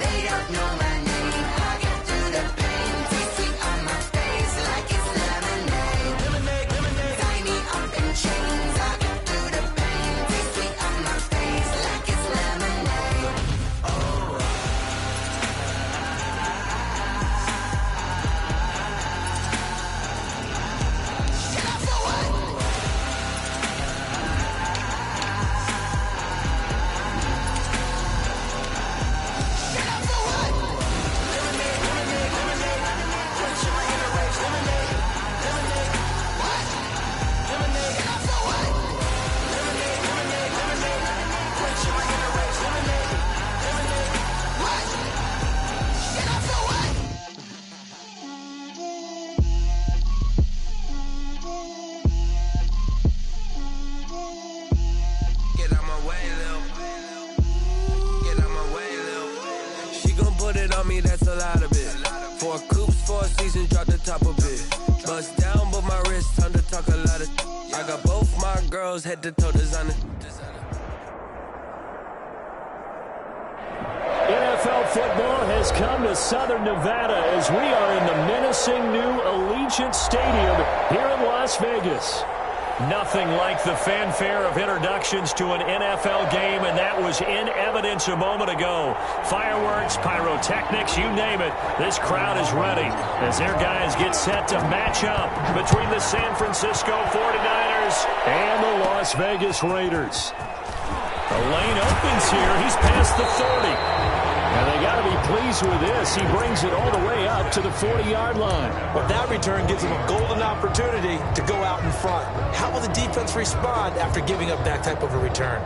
They don't know my name. I'll get through the pain. Taste sweet on my face like it's lemonade. Lemonade, lemonade. Tie me up in chains. I'll get through the pain. Taste sweet on my face like it's lemonade. Get out my way, Lil. Get out my way, Lil. She gon' put it on me, that's a lot of it. 4 coops, 4 seasons, drop the top of it. Bust down, but my wrist, time to talk a lot of. I got both my girls, head to toe designer. NFL football has come to Southern Nevada as we are in the menacing new Allegiant Stadium here in Las Vegas. Nothing like the fanfare of introductions to an NFL game, and that was in evidence a moment ago. Fireworks, pyrotechnics, you name it. This crowd is ready as their guys get set to match up between the San Francisco 49ers and the Las Vegas Raiders. The lane opens here. He's past the 30. And they got to be pleased with this. He brings it all the way up to the 40-yard line. But that return gives them a golden opportunity to go out in front. How will the defense respond after giving up that type of a return?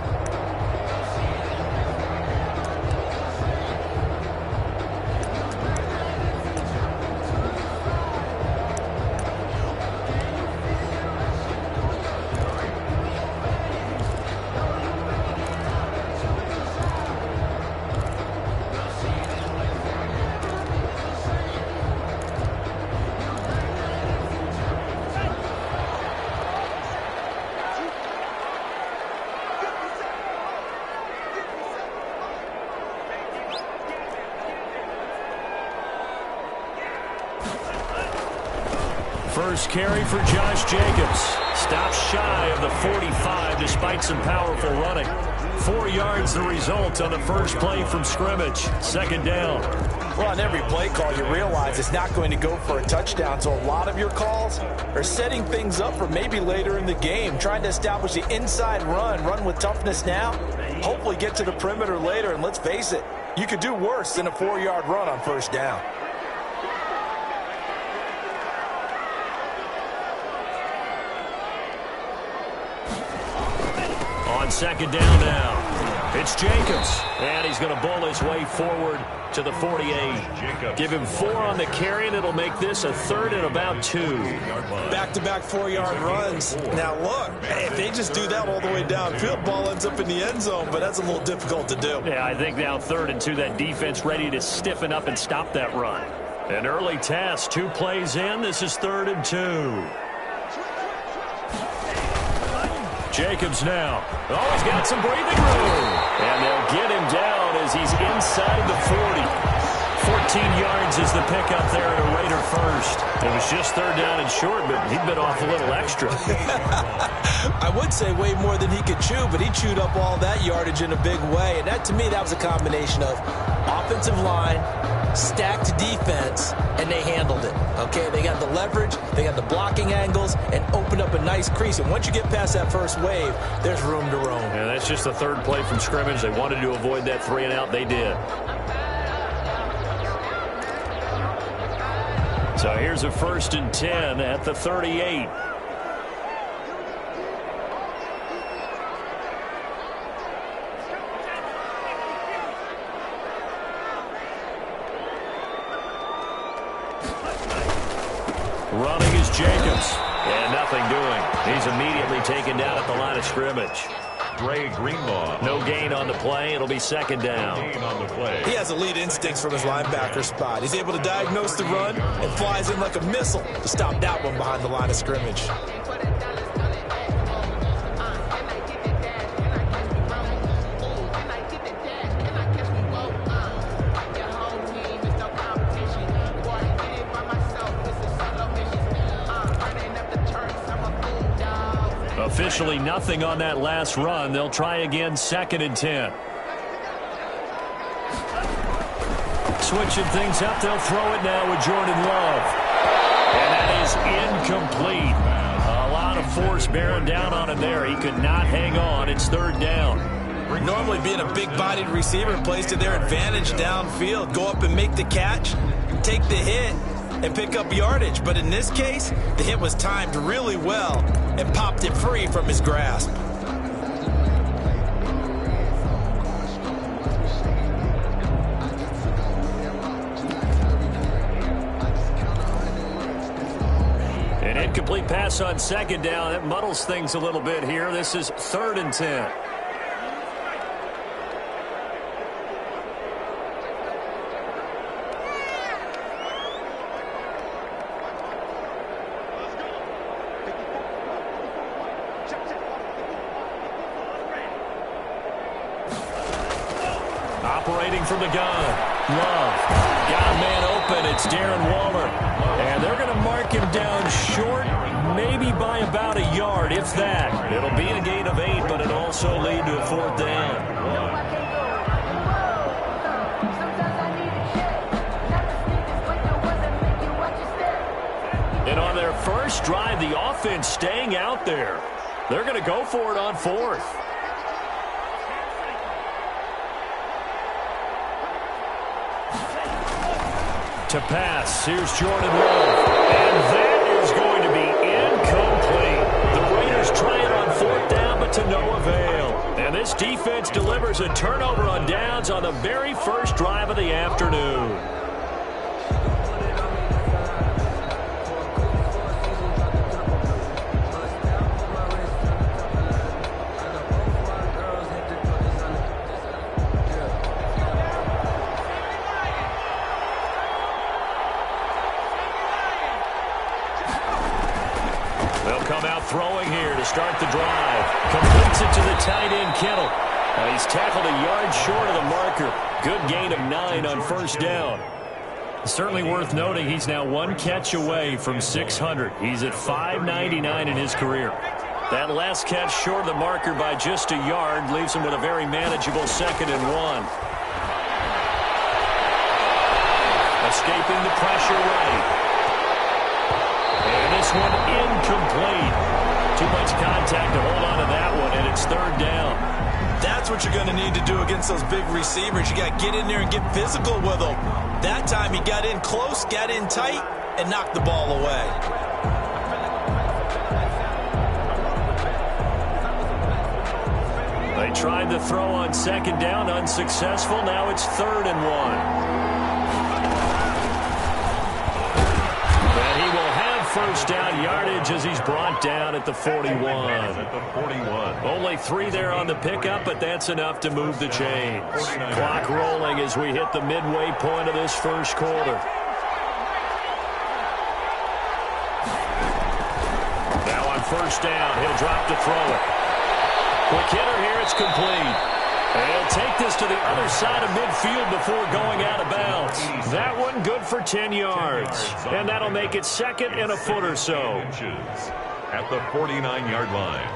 First carry for Josh Jacobs. Stops shy of the 45 despite some powerful running. 4 yards the result on the first play from scrimmage. Second down. Well, on every play call, you realize it's not going to go for a touchdown, so a lot of your calls are setting things up for maybe later in the game, trying to establish the inside run with toughness now, hopefully get to the perimeter later, and let's face it, you could do worse than a 4-yard run on first down. On second down now, it's Jacobs, and he's going to bowl his way forward to the 48. Give him 4 on the carry, and it'll make this a third and about 2. Back-to-back 4-yard runs. Now, look, if they just do that all the way downfield, ball ends up in the end zone, but that's a little difficult to do. Yeah, I think now 3rd and 2, that defense ready to stiffen up and stop that run. An early test, 2 plays in. This is 3rd and 2. Jacobs now. Oh, he's got some breathing room. And they'll get him down as he's inside the 40. 14 yards is the pickup there at a Raider first. It was just 3rd down and short, but he bit off a little extra. I would say way more than he could chew, but he chewed up all that yardage in a big way. And that, to me, that was a combination of offensive line, stacked defense, and they handled it. Okay, they got the leverage, they got the blocking angles, and opened up a nice crease. And once you get past that first wave, there's room to roam. Yeah, that's just the 3rd play from scrimmage. They wanted to avoid that 3 and out. They did. So here's a 1st and 10 at the 38. Running is Jacobs. And nothing doing. He's immediately taken down at the line of scrimmage. Dre Greenlaw. No gain on the play. It'll be second down. No gain on the play. He has elite instincts from his linebacker spot. He's able to diagnose the run and flies in like a missile to stop that one behind the line of scrimmage. Officially nothing on that last run. They'll try again, 2nd and 10. Switching things up, they'll throw it now with Jordan Love. And that is incomplete. A lot of force bearing down on him there. He could not hang on. It's 3rd down. Normally being a big-bodied receiver plays to their advantage downfield. Go up and make the catch, take the hit, and pick up yardage. But in this case, the hit was timed really well and popped it free from his grasp. An incomplete pass on 2nd down. That muddles things a little bit here. This is 3rd and 10. Operating from the gun. Love. Got a man open. It's Darren Waller. And they're going to mark him down short, maybe by about a yard, if that. It'll be a gain of 8, but it'll also lead to a 4th down. And on their first drive, the offense staying out there. They're going to go for it on 4th. To pass, here's Jordan Love. And that is going to be incomplete. The Raiders try it on 4th down, but to no avail. And this defense delivers a turnover on downs on the very first drive of the afternoon. Throwing here to start the drive. Completes it to the tight end, Kittle. He's tackled a yard short of the marker. Good gain of 9 on 1st down. Certainly worth noting he's now 1 catch away from 600. He's at 599 in his career. That last catch short of the marker by just a yard leaves him with a very manageable 2nd and 1. Escaping the pressure right. And this one incomplete. Too much contact to hold on to that one, and it's 3rd down. That's what you're going to need to do against those big receivers. You got to get in there and get physical with them. That time he got in close, got in tight, and knocked the ball away. They tried to throw on 2nd down, unsuccessful. Now it's 3rd and 1. First down yardage as he's brought down at the 41. Only 3 there on the pickup, but that's enough to move the chains. Clock rolling as we hit the midway point of this first quarter. Now on 1st down, he'll drop to throw it. Quick hitter here, it's complete. And he'll take this to the other side of midfield before going out of bounds. That one good for 10 yards. And that'll make it 2nd and a foot or so. At the 49-yard line.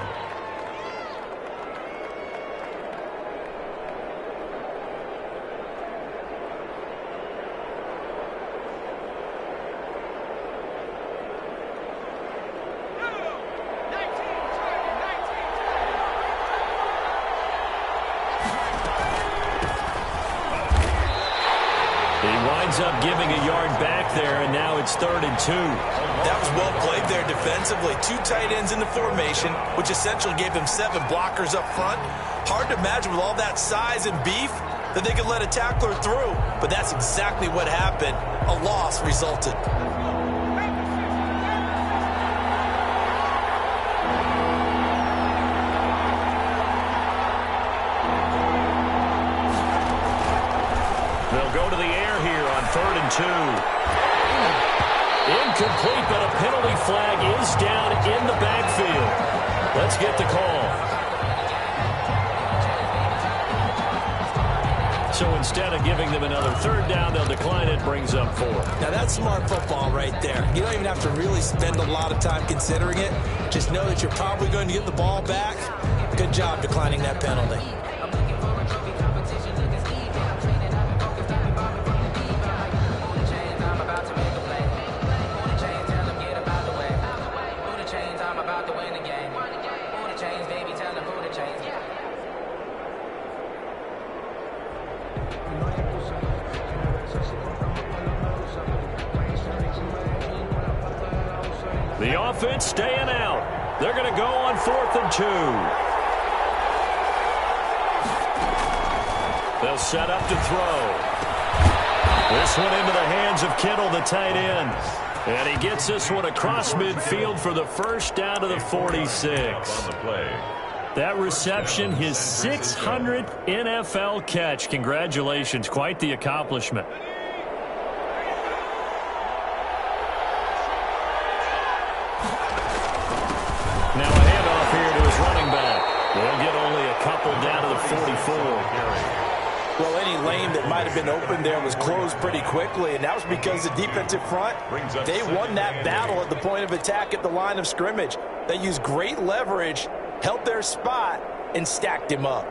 Up giving a yard back there, and now it's 3rd and 2. That was well played there defensively. 2 tight ends in the formation, which essentially gave them 7 blockers up front. Hard to imagine with all that size and beef that they could let a tackler through, but that's exactly what happened. A loss resulted. 3rd and 2. Incomplete, but a penalty flag is down in the backfield. Let's get the call. So instead of giving them another 3rd down, they'll decline it, brings up 4. Now that's smart football right there. You don't even have to really spend a lot of time considering it. Just know that you're probably going to get the ball back. Good job declining that penalty. The offense staying out. They're going to go on 4th and 2. They'll set up to throw. This one into the hands of Kittle, the tight end. And he gets this one across midfield for the first down to the 46. On the play. That reception, his 600th NFL catch. Congratulations. Quite the accomplishment. Now a handoff here to his running back. They'll get only a couple down to the 44. Well, any lane that might have been open there was closed pretty quickly, and that was because the defensive front, they won that battle at the point of attack at the line of scrimmage. They used great leverage, held their spot, and stacked him up.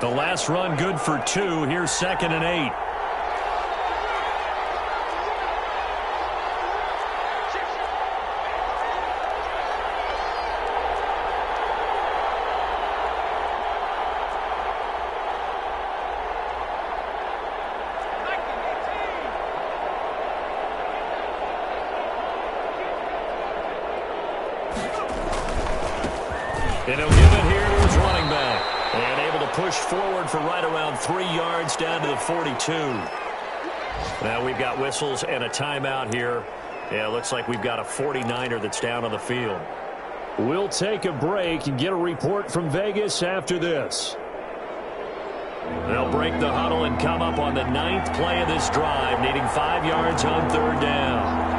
The last run good for 2. Here's 2nd and 8. And he'll give it here to his running back. And able to push forward for right around 3 yards down to the 42. Now we've got whistles and a timeout here. Yeah, it looks like we've got a 49er that's down on the field. We'll take a break and get a report from Vegas after this. They'll break the huddle and come up on the 9th play of this drive, needing 5 yards on 3rd down.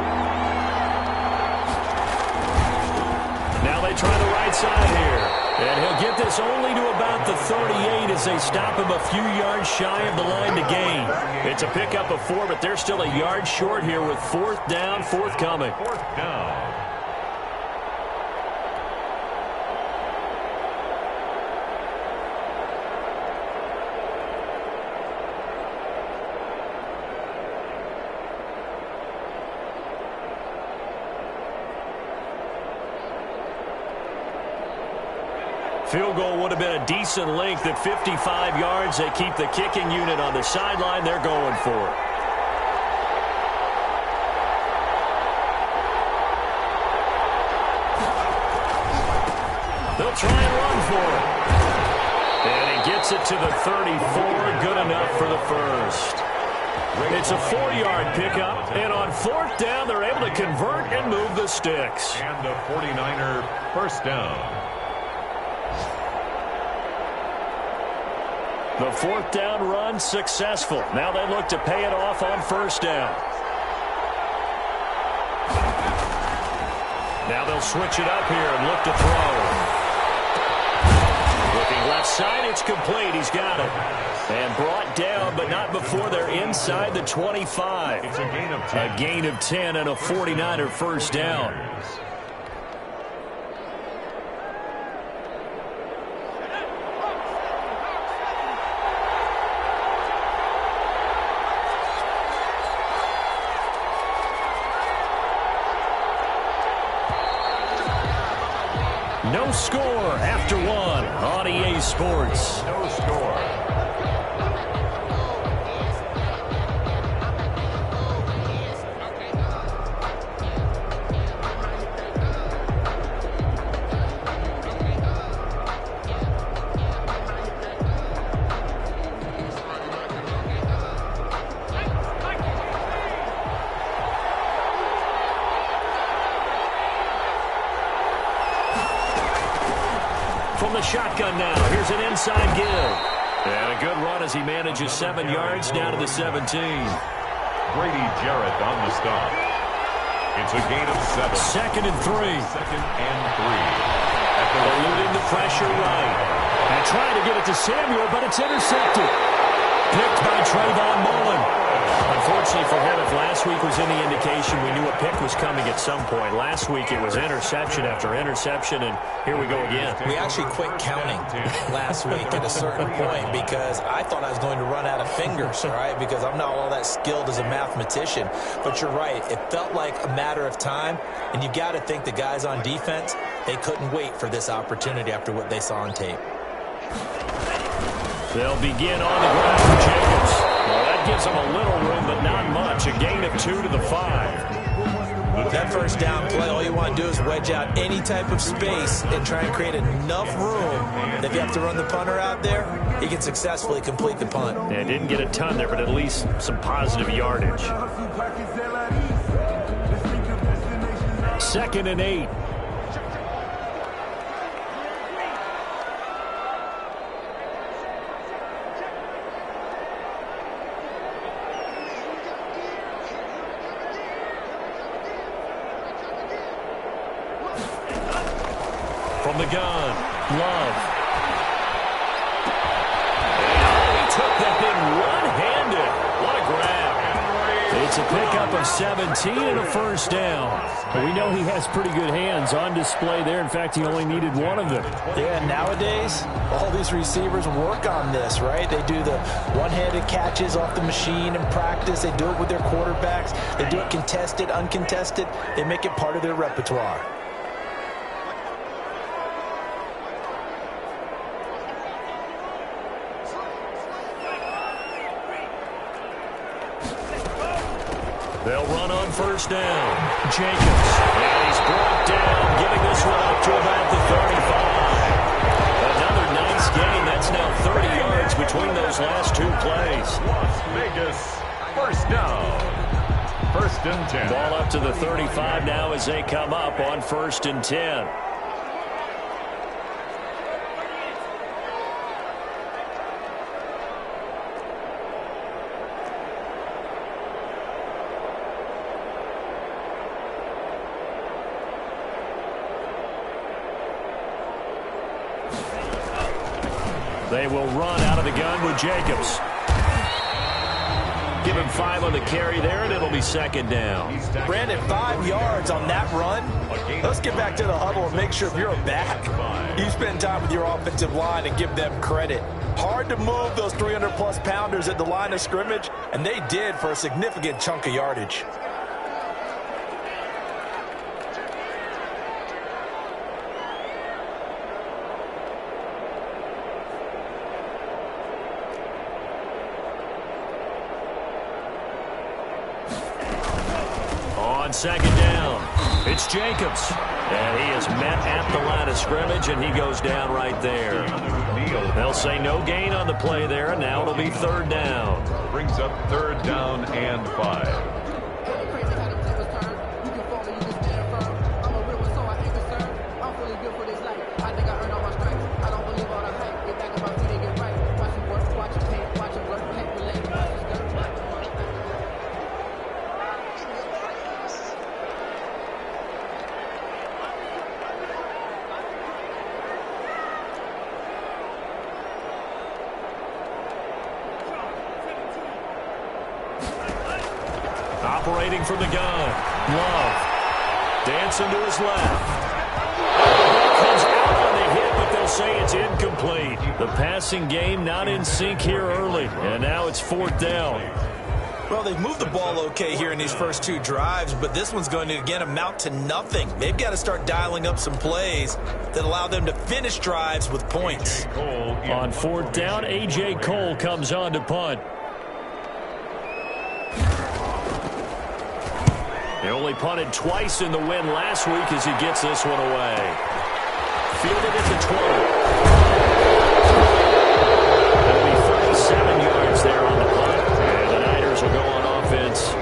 Now they try the right side here. And he'll get this only to about the 38 as they stop him a few yards shy of the line to gain. It's a pickup of 4, but they're still a yard short here with 4th down, forthcoming. 4th down. Field goal would have been a decent length at 55 yards. They keep the kicking unit on the sideline. They're going for it. They'll try and run for it. And he gets it to the 34. Good enough for the first. It's a 4-yard pickup. And on 4th down, they're able to convert and move the sticks. And a 49er first down. The 4th down run successful. Now they look to pay it off on 1st down. Now they'll switch it up here and look to throw. Looking left side, it's complete. He's got it. And brought down, but not before they're inside the 25. It's a gain of 10. A gain of 10 and a 49er first down. No score after 1 on EA Sports. No score. From the shotgun now. Here's an inside give. And a good run as he manages 7 yards down to the 17. Grady Jarrett on the stop. It's a gain of 7. 2nd and 3. 2nd and 3. Eluding the pressure right. And trying to get it to Samuel, but it's intercepted. Picked by Trayvon Mullen. Unfortunately for him, if last week was any indication, we knew a pick was coming at some point. Last week it was interception after interception, and here we go again. We actually quit counting last week at a certain point because I thought I was going to run out of fingers, all right, because I'm not all that skilled as a mathematician. But you're right. It felt like a matter of time, and you got to think the guys on defense, they couldn't wait for this opportunity after what they saw on tape. They'll begin on the ground for Jacobs. Well, that gives them a little room, but not much. A gain of 2 to the 5. That first down play, all you want to do is wedge out any type of space and try and create enough room that if you have to run the punter out there, he can successfully complete the punt. Yeah, didn't get a ton there, but at least some positive yardage. 2nd and 8. From the gun, Love. And he took that thing one-handed. What a grab. It's a pickup of 17 and a first down. But we know he has pretty good hands on display there. In fact, he only needed one of them. Yeah, nowadays, all these receivers work on this, right? They do the one-handed catches off the machine in practice. They do it with their quarterbacks. They do it contested, uncontested. They make it part of their repertoire. They'll run on first down. Jacobs. And he's brought down, giving this one up to about the 35. Another nice gain. That's now 30 yards between those last 2 plays. Las Vegas, first down. 1st and 10. Ball up to the 35 now as they come up on 1st and 10. They will run out of the gun with Jacobs. Give him 5 on the carry there, and it'll be 2nd down. Brandon, 5 yards on that run. Let's get back to the huddle and make sure if you're a back, you spend time with your offensive line and give them credit. Hard to move those 300-plus pounders at the line of scrimmage, and they did for a significant chunk of yardage. On 2nd down, it's Jacobs. And he is met at the line of scrimmage, and he goes down right there. They'll say no gain on the play there, and now it'll be 3rd down. Brings up 3rd down and 5. Operating from the gun, Love. Dancing to his left. Comes out on the hit, but they'll say it's incomplete. The passing game not in sync here early, and now it's 4th down. Well, they've moved the ball okay here in these first 2 drives, but this one's going to, again, amount to nothing. They've got to start dialing up some plays that allow them to finish drives with points. On 4th down, A.J. Cole comes on to punt. They only punted twice in the win last week as he gets this one away. Fielded at the 20. That'll be 37 yards there on the punt. And the Niners will go on offense.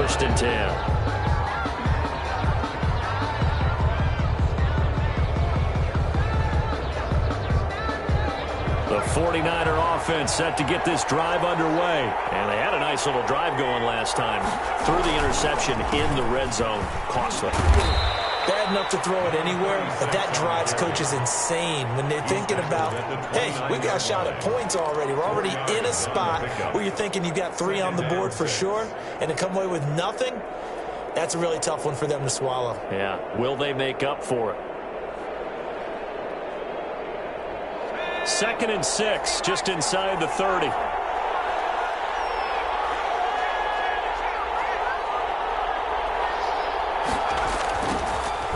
1st and 10. 49er offense set to get this drive underway. And they had a nice little drive going last time. Threw the interception in the red zone. Costly. Bad enough to throw it anywhere, but that drives coaches insane when they're thinking about, hey, we got a shot at points already. We're already in a spot where you're thinking you got 3 on the board for sure, and to come away with nothing, that's a really tough one for them to swallow. Yeah, will they make up for it? 2nd and 6, just inside the 30.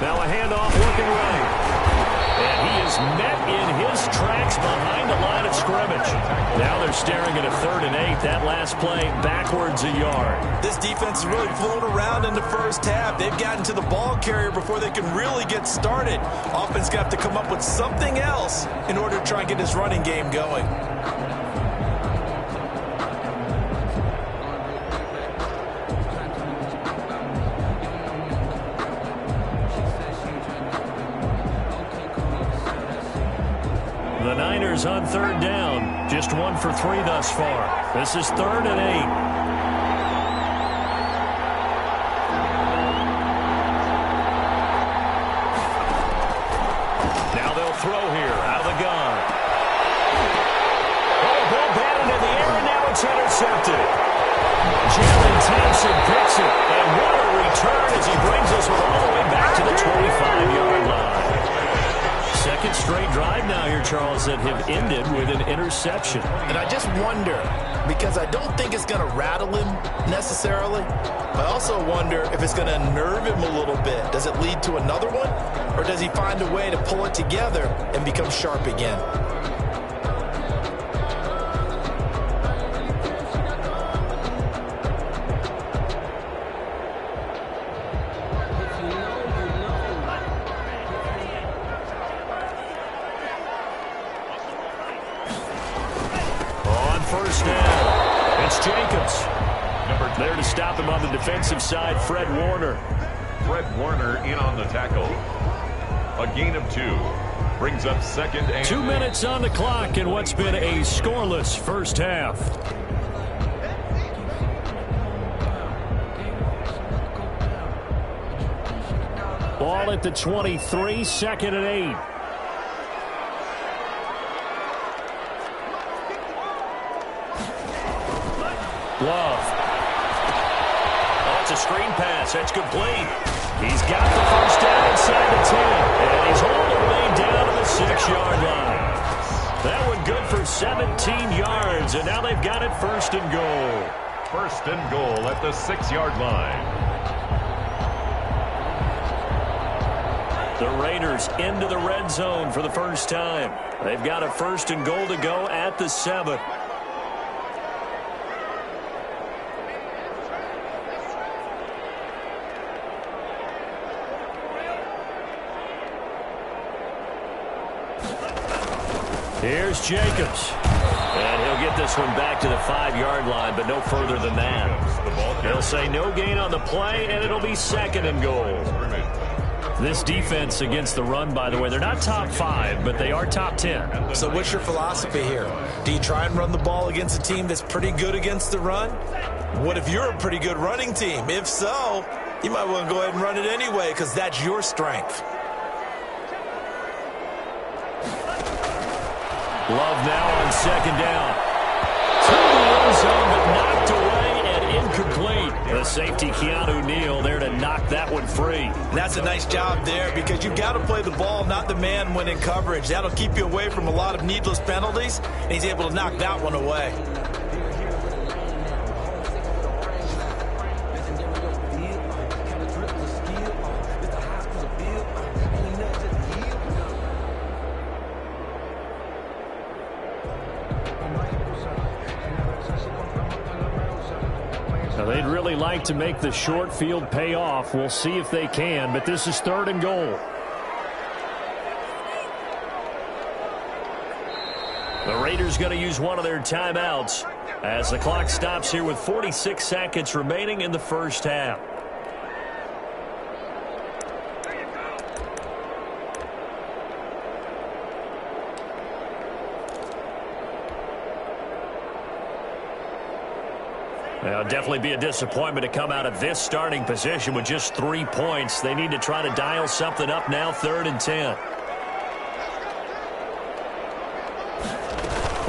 Now a handoff working right. And he is met in his tracks behind the line of scrimmage. Now they're staring at a 3rd and 8. That last play backwards a yard. This defense has really flown around in the first half. They've gotten to the ball carrier before they can really get started. Offense got to have to come up with something else in order to try and get this running game going. The Niners on 3rd down. Just 1 for 3 thus far. This is 3rd and 8. Now they'll throw here out of the gun. Oh, ball batted in the air, and now it's intercepted. Jalen Thompson picks it. And what a return as he brings us all the way back to the 25-yard line. 2nd straight drive now here, Charles, that have ended with an interception. And I just wonder, because I don't think it's going to rattle him necessarily, but I also wonder if it's going to nerve him a little bit. Does it lead to another one, or does he find a way to pull it together and become sharp again? First down. It's Jacobs. There to stop him on the defensive side, Fred Warner. Fred Warner in on the tackle. A gain of 2. Brings up 2nd and 2 minutes on the clock in what's been a scoreless first half. Ball at the 23, 2nd and 8. Love. Oh, it's a screen pass. That's complete. He's got the first down inside the 10. And he's all the way down to the 6-yard line. That one good for 17 yards. And now they've got it 1st and goal. 1st and goal at the 6-yard line. The Raiders into the red zone for the first time. They've got a 1st and goal to go at the 7. Here's Jacobs. And he'll get this one back to the 5-yard line, but no further than that. They'll say no gain on the play, and it'll be 2nd and goal. This defense against the run, by the way, they're not top 5, but they are top 10. So what's your philosophy here? Do you try and run the ball against a team that's pretty good against the run? What if you're a pretty good running team? If so, you might want to go ahead and run it anyway because that's your strength. Love now on 2nd down. To the end zone, but knocked away and incomplete. The safety, Keanu Neal, there to knock that one free. And that's a nice job there because you've got to play the ball, not the man when in coverage. That'll keep you away from a lot of needless penalties, and he's able to knock that one away. Now, they'd really like to make the short field pay off. We'll see if they can, but this is 3rd and goal. The Raiders going to use one of their timeouts as the clock stops here with 46 seconds remaining in the first half. Well, definitely be a disappointment to come out of this starting position with just 3 points. They need to try to dial something up now, 3rd and 10.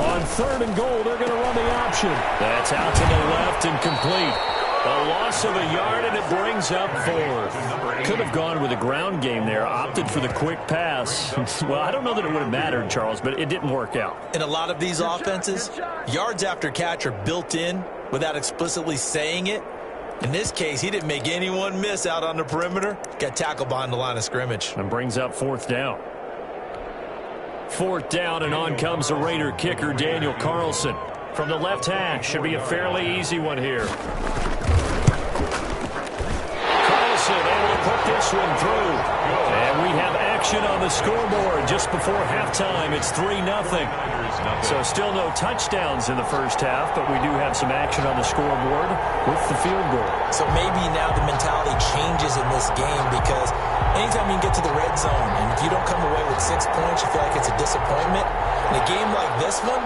On 3rd and goal, they're going to run the option. That's out to the left and complete. A loss of a yard, and it brings up 4th. Could have gone with a ground game there. Opted for the quick pass. Well, I don't know that it would have mattered, Charles, but it didn't work out. In a lot of these offenses, yards after catch are built in without explicitly saying it. In this case, he didn't make anyone miss out on the perimeter. Got tackled behind the line of scrimmage. And brings up 4th down. 4th down, and on comes the Raider kicker, Daniel Carlson. From the left hash, should be a fairly easy one here. Carlson able to put this one through. And we have action on the scoreboard just before halftime. It's 3-0. So still no touchdowns in the first half, but we do have some action on the scoreboard with the field goal. So maybe now the mentality changes in this game because anytime you can get to the red zone, and if you don't come away with 6 points, you feel like it's a disappointment. In a game like this one,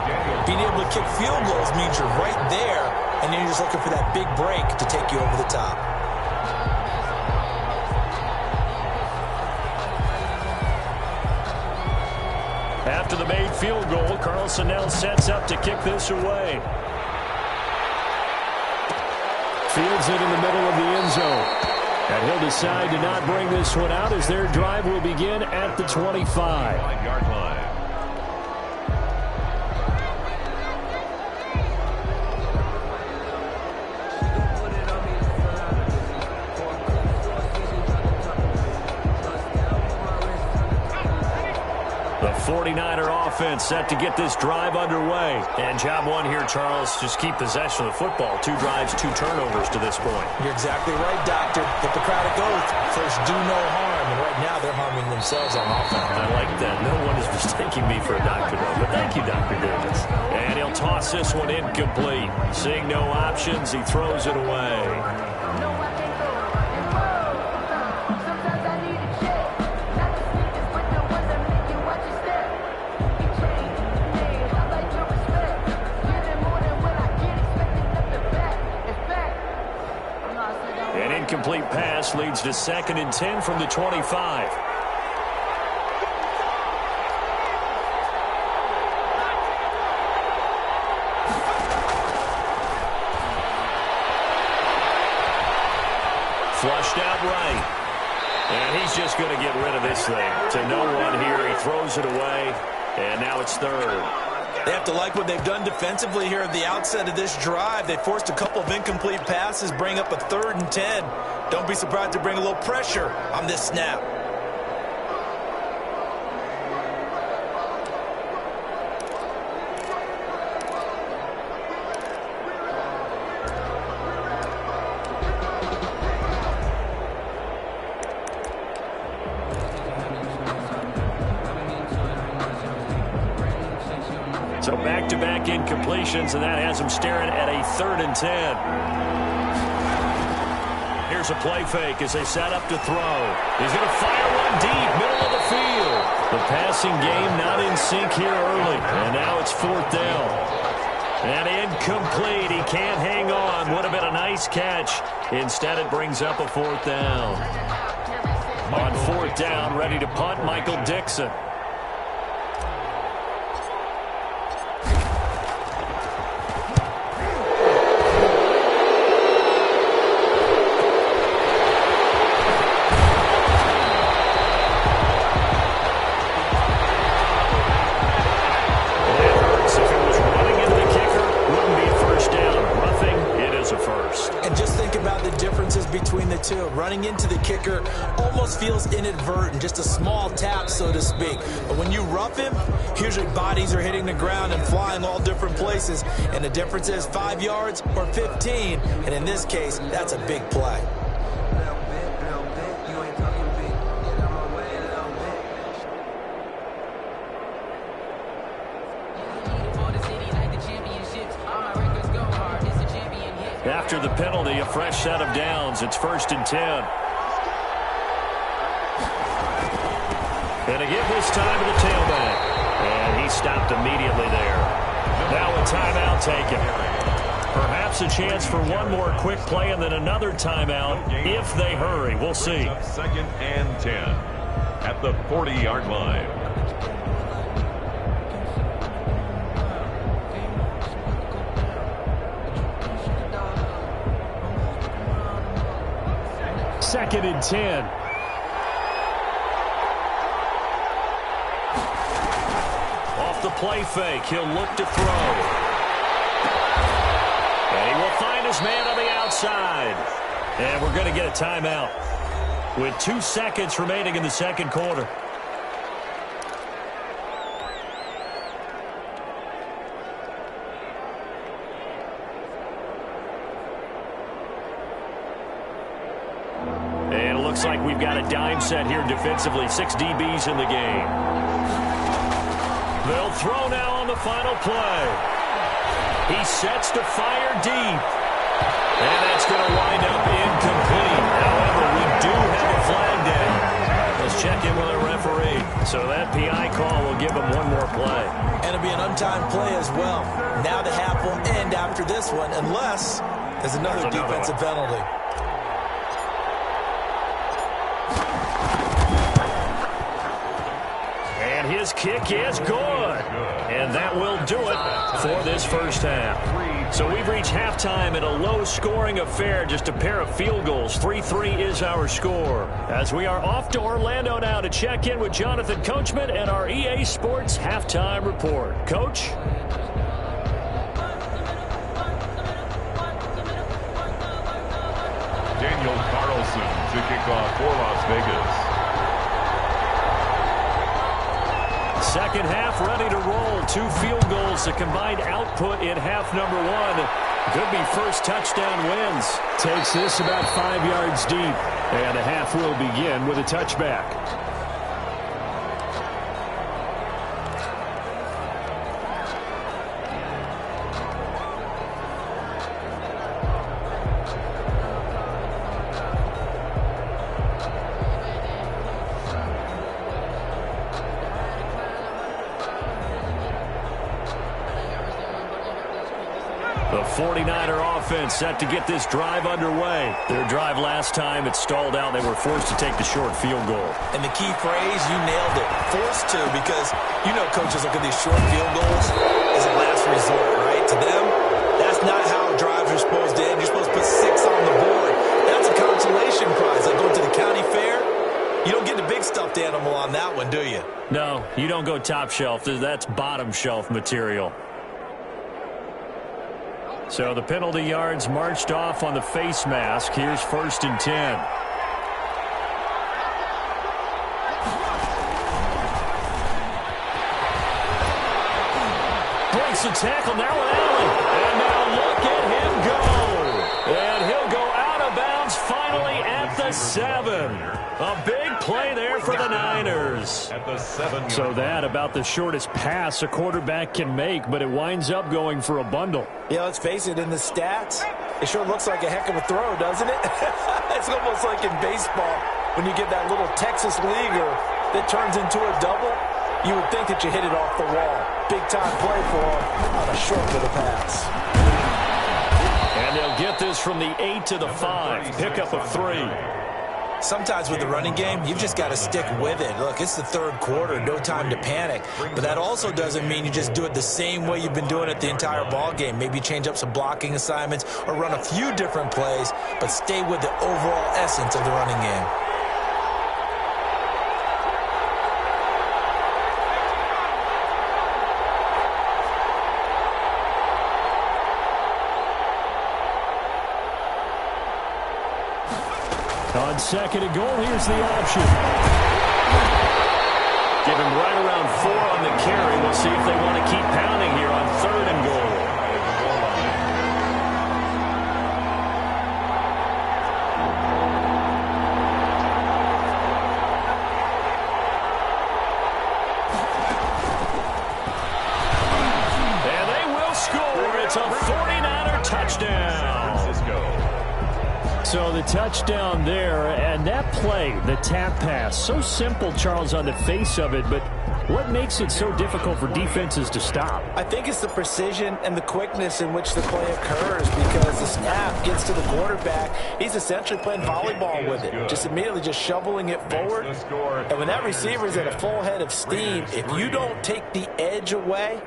being able to kick field goals means you're right there, and then you're just looking for that big break to take you over the top. After the made field goal, Carlson now sets up to kick this away. Fields it in the middle of the end zone. And he'll decide to not bring this one out as their drive will begin at the 25. 5-yard line. The 49er offense set to get this drive underway. And job one here, Charles, just keep possession of the football. 2 drives, 2 turnovers to this point. You're exactly right, Doctor. Hippocratic oath. First, do no harm. And right now, they're harming themselves on offense. I like that. No one is mistaking me for a doctor, though. But thank you, Dr. Davis. And he'll toss this one incomplete. Seeing no options, he throws it away. Sometimes I need a check. Not the sneakers, but the ones that make you watch your step. You change, I like your respect. Getting more than what I get, expecting nothing back. In fact, I'm not saying An incomplete pass leads to 2nd and 10 from the 25. Flushed out right. And he's just going to get rid of this thing. To no one here. He throws it away. And now it's 3rd. They have to like what they've done defensively here at the outset of this drive. They forced a couple of incomplete passes, bring up a 3rd and 10. Don't be surprised to bring a little pressure on this snap. So back-to-back incompletions, and that has him staring at a 3rd and 10. Here's a play fake as they set up to throw. He's going to fire one deep, middle of the field. The passing game not in sync here early, and now it's 4th down. And incomplete. He can't hang on. Would have been a nice catch. Instead, it brings up a 4th down. On 4th down, ready to punt, Michael Dixon. Running into the kicker almost feels inadvertent, just a small tap, so to speak. But when you rough him, usually bodies are hitting the ground and flying all different places. And the difference is 5 yards or 15. And in this case, that's a big play. After the penalty, a fresh set of downs. It's 1st and 10. And again this time to the tailback. And he stopped immediately there. Now a timeout taken. Perhaps a chance for one more quick play and then another timeout if they hurry. We'll see. 2nd and 10 at the 40-yard line. Second and 10. Off the play fake, he'll look to throw. And he will find his man on the outside. And we're going to get a timeout with 2 seconds remaining in the second quarter. And it looks like we've got a dime set here defensively. 6 DBs in the game. They'll throw now on the final play. He sets to fire deep. And that's going to wind up incomplete. However, we do have a flag down. Let's check in with our referee. So that PI call will give him one more play. And it'll be an untimed play as well. Now the half will end after this one unless there's another defensive penalty. And his kick is good. And that will do it for this first half. So we've reached halftime in a low-scoring affair, just a pair of field goals. 3-3 is our score. As we are off to Orlando now to check in with Jonathan Coachman and our EA Sports Halftime Report. Coach? Daniel Carlson to kick off for Las Vegas. Second half ready to roll. 2 field goals, the combined output in half number 1. Could be first touchdown wins. Takes this about 5 yards deep. And the half will begin with a touchback. The 49er offense set to get this drive underway. Their drive last time, it stalled out. They were forced to take the short field goal. And the key phrase, you nailed it. Forced to, because you know coaches look at these short field goals as a last resort, right? To them, that's not how drives are supposed to end. You're supposed to put 6 on the board. That's a consolation prize. Like going to the county fair, you don't get the big stuffed animal on that one, do you? No, you don't go top shelf. That's bottom shelf material. So the penalty yards marched off on the face mask. Here's 1st and 10. Breaks the tackle. Now Allen. And now look at him go. And he'll go out of bounds finally at the 7. A big play there for the Niners. At the 7. So that about the shortest pass a quarterback can make, but it winds up going for a bundle. Yeah, let's face it, in the stats, it sure looks like a heck of a throw, doesn't it? It's almost like in baseball when you get that little Texas leaguer that turns into a double. You would think that you hit it off the wall. Big-time play for him on a short little pass. And they'll get this from the 8 to the 5. Pickup of 3. Sometimes with the running game, you've just got to stick with it. Look, it's the 3rd quarter, no time to panic. But that also doesn't mean you just do it the same way you've been doing it the entire ball game. Maybe change up some blocking assignments or run a few different plays, but stay with the overall essence of the running game. On 2nd and goal, here's the option. Give him right around 4 on the carry. We'll see if they want to keep pounding here on 3rd and goal. And they will score. It's a 49er touchdown. So the touchdown there, and that play, the tap pass, so simple, Charles, on the face of it, but What makes it so difficult for defenses to stop? I think it's the precision and the quickness in which the play occurs, because the snap gets to the quarterback. He's essentially playing volleyball with it, just immediately just shoveling it forward. And when that receiver's at a full head of steam, if you don't take the edge away,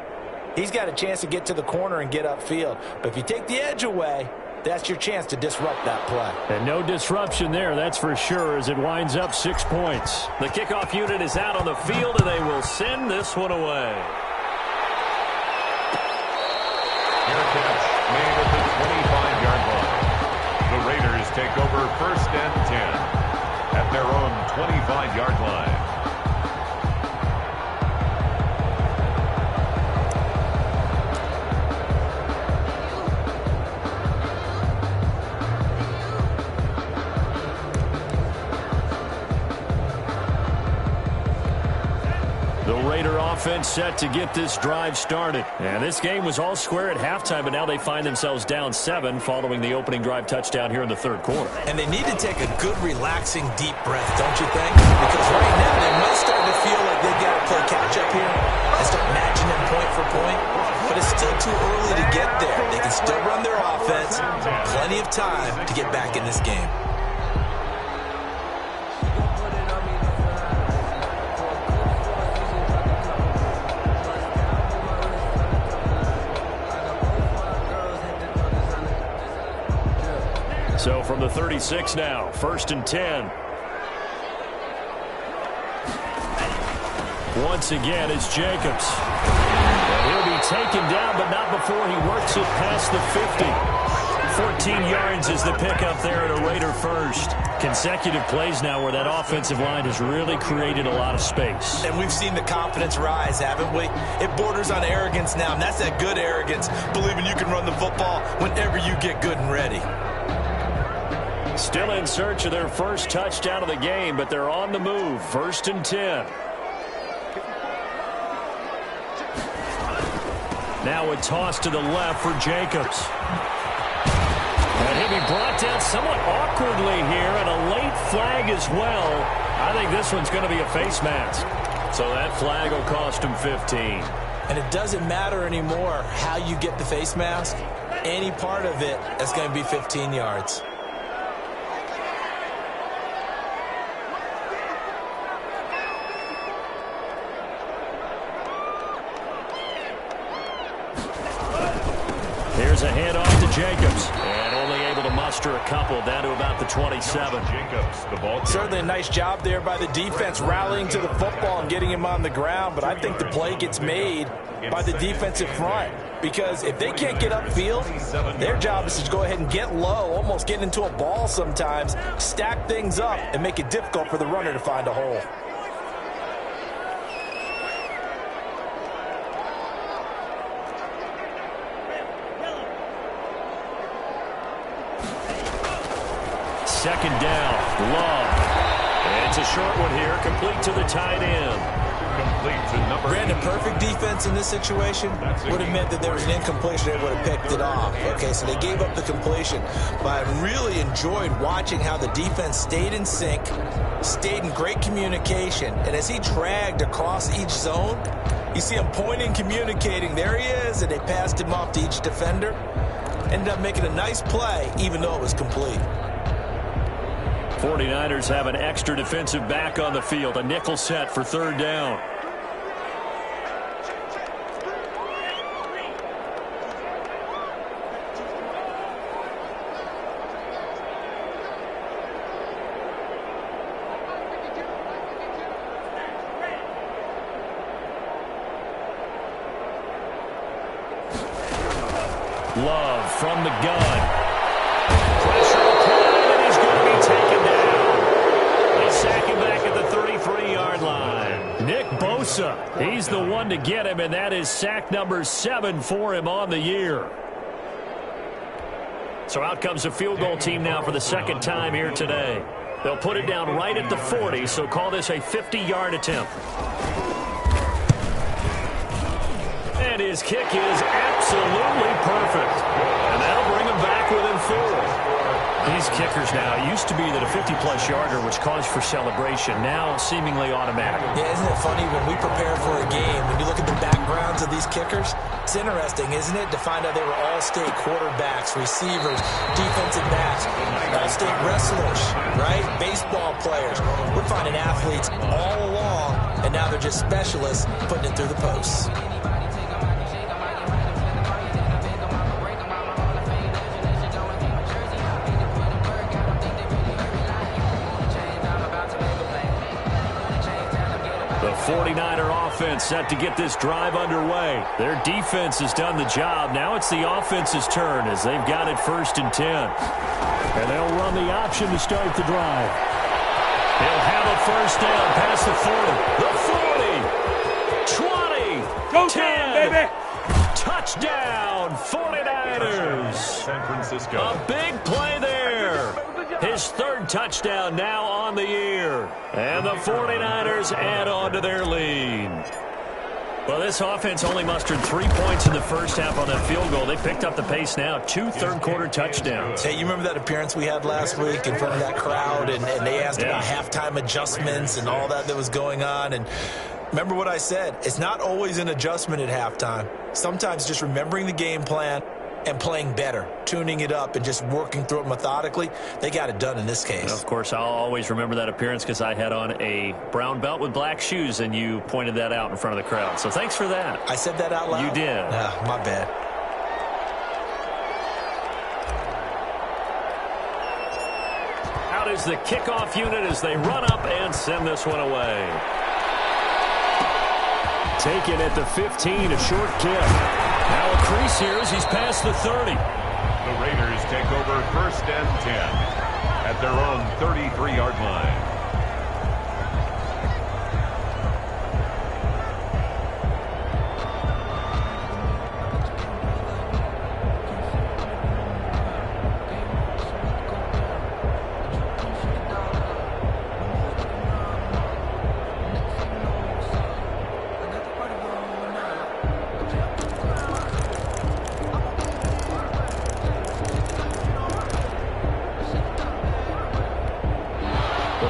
he's got a chance to get to the corner and get upfield. But if you take the edge away, that's your chance to disrupt that play. And no disruption there, that's for sure, as it winds up 6 points. The kickoff unit is out on the field, and they will send this one away. Fair catch made at the 25-yard line. The Raiders take over 1st and 10 at their own 25-yard line. Offense set to get this drive started. And this game was all square at halftime, but now they find themselves down 7 following the opening drive touchdown here in the 3rd quarter. And they need to take a good, relaxing, deep breath, don't you think? Because right now they might start to feel like they've got to play catch-up here and start matching them point for point. But it's still too early to get there. They can still run their offense. Plenty of time to get back in this game. So from the 36 now, 1st and 10. Once again, it's Jacobs. And he'll be taken down, but not before he works it past the 50. 14 yards is the pickup there at a Raider first. Consecutive plays now where that offensive line has really created a lot of space. And we've seen the confidence rise, haven't we? It borders on arrogance now, and that's that good arrogance, believing you can run the football whenever you get good and ready. Still in search of their first touchdown of the game, but they're on the move. 1st and 10. Now a toss to the left for Jacobs. And he'll be brought down somewhat awkwardly here, and a late flag as well. I think this one's going to be a face mask. So that flag will cost him 15. And it doesn't matter anymore how you get the face mask. Any part of it is going to be 15 yards. Here's a handoff to Jacobs. And only able to muster a couple down to about the 27. Jacobs, the ball. Certainly a nice job there by the defense rallying to the football and getting him on the ground. But I think the play gets made by the defensive front. Because if they can't get upfield, their job is to go ahead and get low, almost get into a ball sometimes, stack things up, and make it difficult for the runner to find a hole. Second down, Love. And it's a short one here, complete to the tight end. Complete to number Brandon, perfect defense in this situation would have meant that there was an incompletion. They would have picked it off. Okay, so they gave up the completion. But I really enjoyed watching how the defense stayed in sync, stayed in great communication. And as he dragged across each zone, you see him pointing, communicating. There he is, and they passed him off to each defender. Ended up making a nice play, even though it was complete. 49ers have an extra defensive back on the field, a nickel set for 3rd down. Love from the gun. Pressure applied, and he's going to be taken down. They sack him back at the 33-yard line. Nick Bosa, he's the one to get him, and that is sack number 7 for him on the year. So out comes the field goal team now for the 2nd time here today. They'll put it down right at the 40, so call this a 50-yard attempt. And his kick is absolutely perfect. And that'll bring him back within 4. These kickers now, it used to be that a 50-plus yarder was cause for celebration. Now, seemingly automatic. Yeah, isn't it funny when we prepare for a game, when you look at the backgrounds of these kickers, it's interesting, isn't it, to find out they were all-state quarterbacks, receivers, defensive backs, all-state wrestlers, right? Baseball players. We're finding athletes all along, and now they're just specialists putting it through the posts. The 49er offense set to get this drive underway. Their defense has done the job. Now it's the offense's turn as they've got it 1st and 10. And they'll run the option to start the drive. He'll have a first down past the 40, the 40, 20, Go 10, baby! Touchdown, 49ers. San Francisco. A big play there. His 3rd touchdown now on the year. And the 49ers add on to their lead. Well, this offense only mustered 3 points in the first half on that field goal. They picked up the pace now. 2 third-quarter touchdowns. Hey, you remember that appearance we had last week in front of that crowd, and they asked about halftime adjustments and all that was going on, and remember what I said. It's not always an adjustment at halftime. Sometimes just remembering the game plan and playing better, tuning it up and just working through it methodically. They got it done in this case. Of course, I'll always remember that appearance because I had on a brown belt with black shoes, and you pointed that out in front of the crowd. So thanks for that. I said that out loud? You did. My bad. Out is the kickoff unit as they run up and send this one away. Taken at the 15, a short kick. Now a crease here as he's past the 30. The Raiders take over 1st and 10 at their own 33-yard line.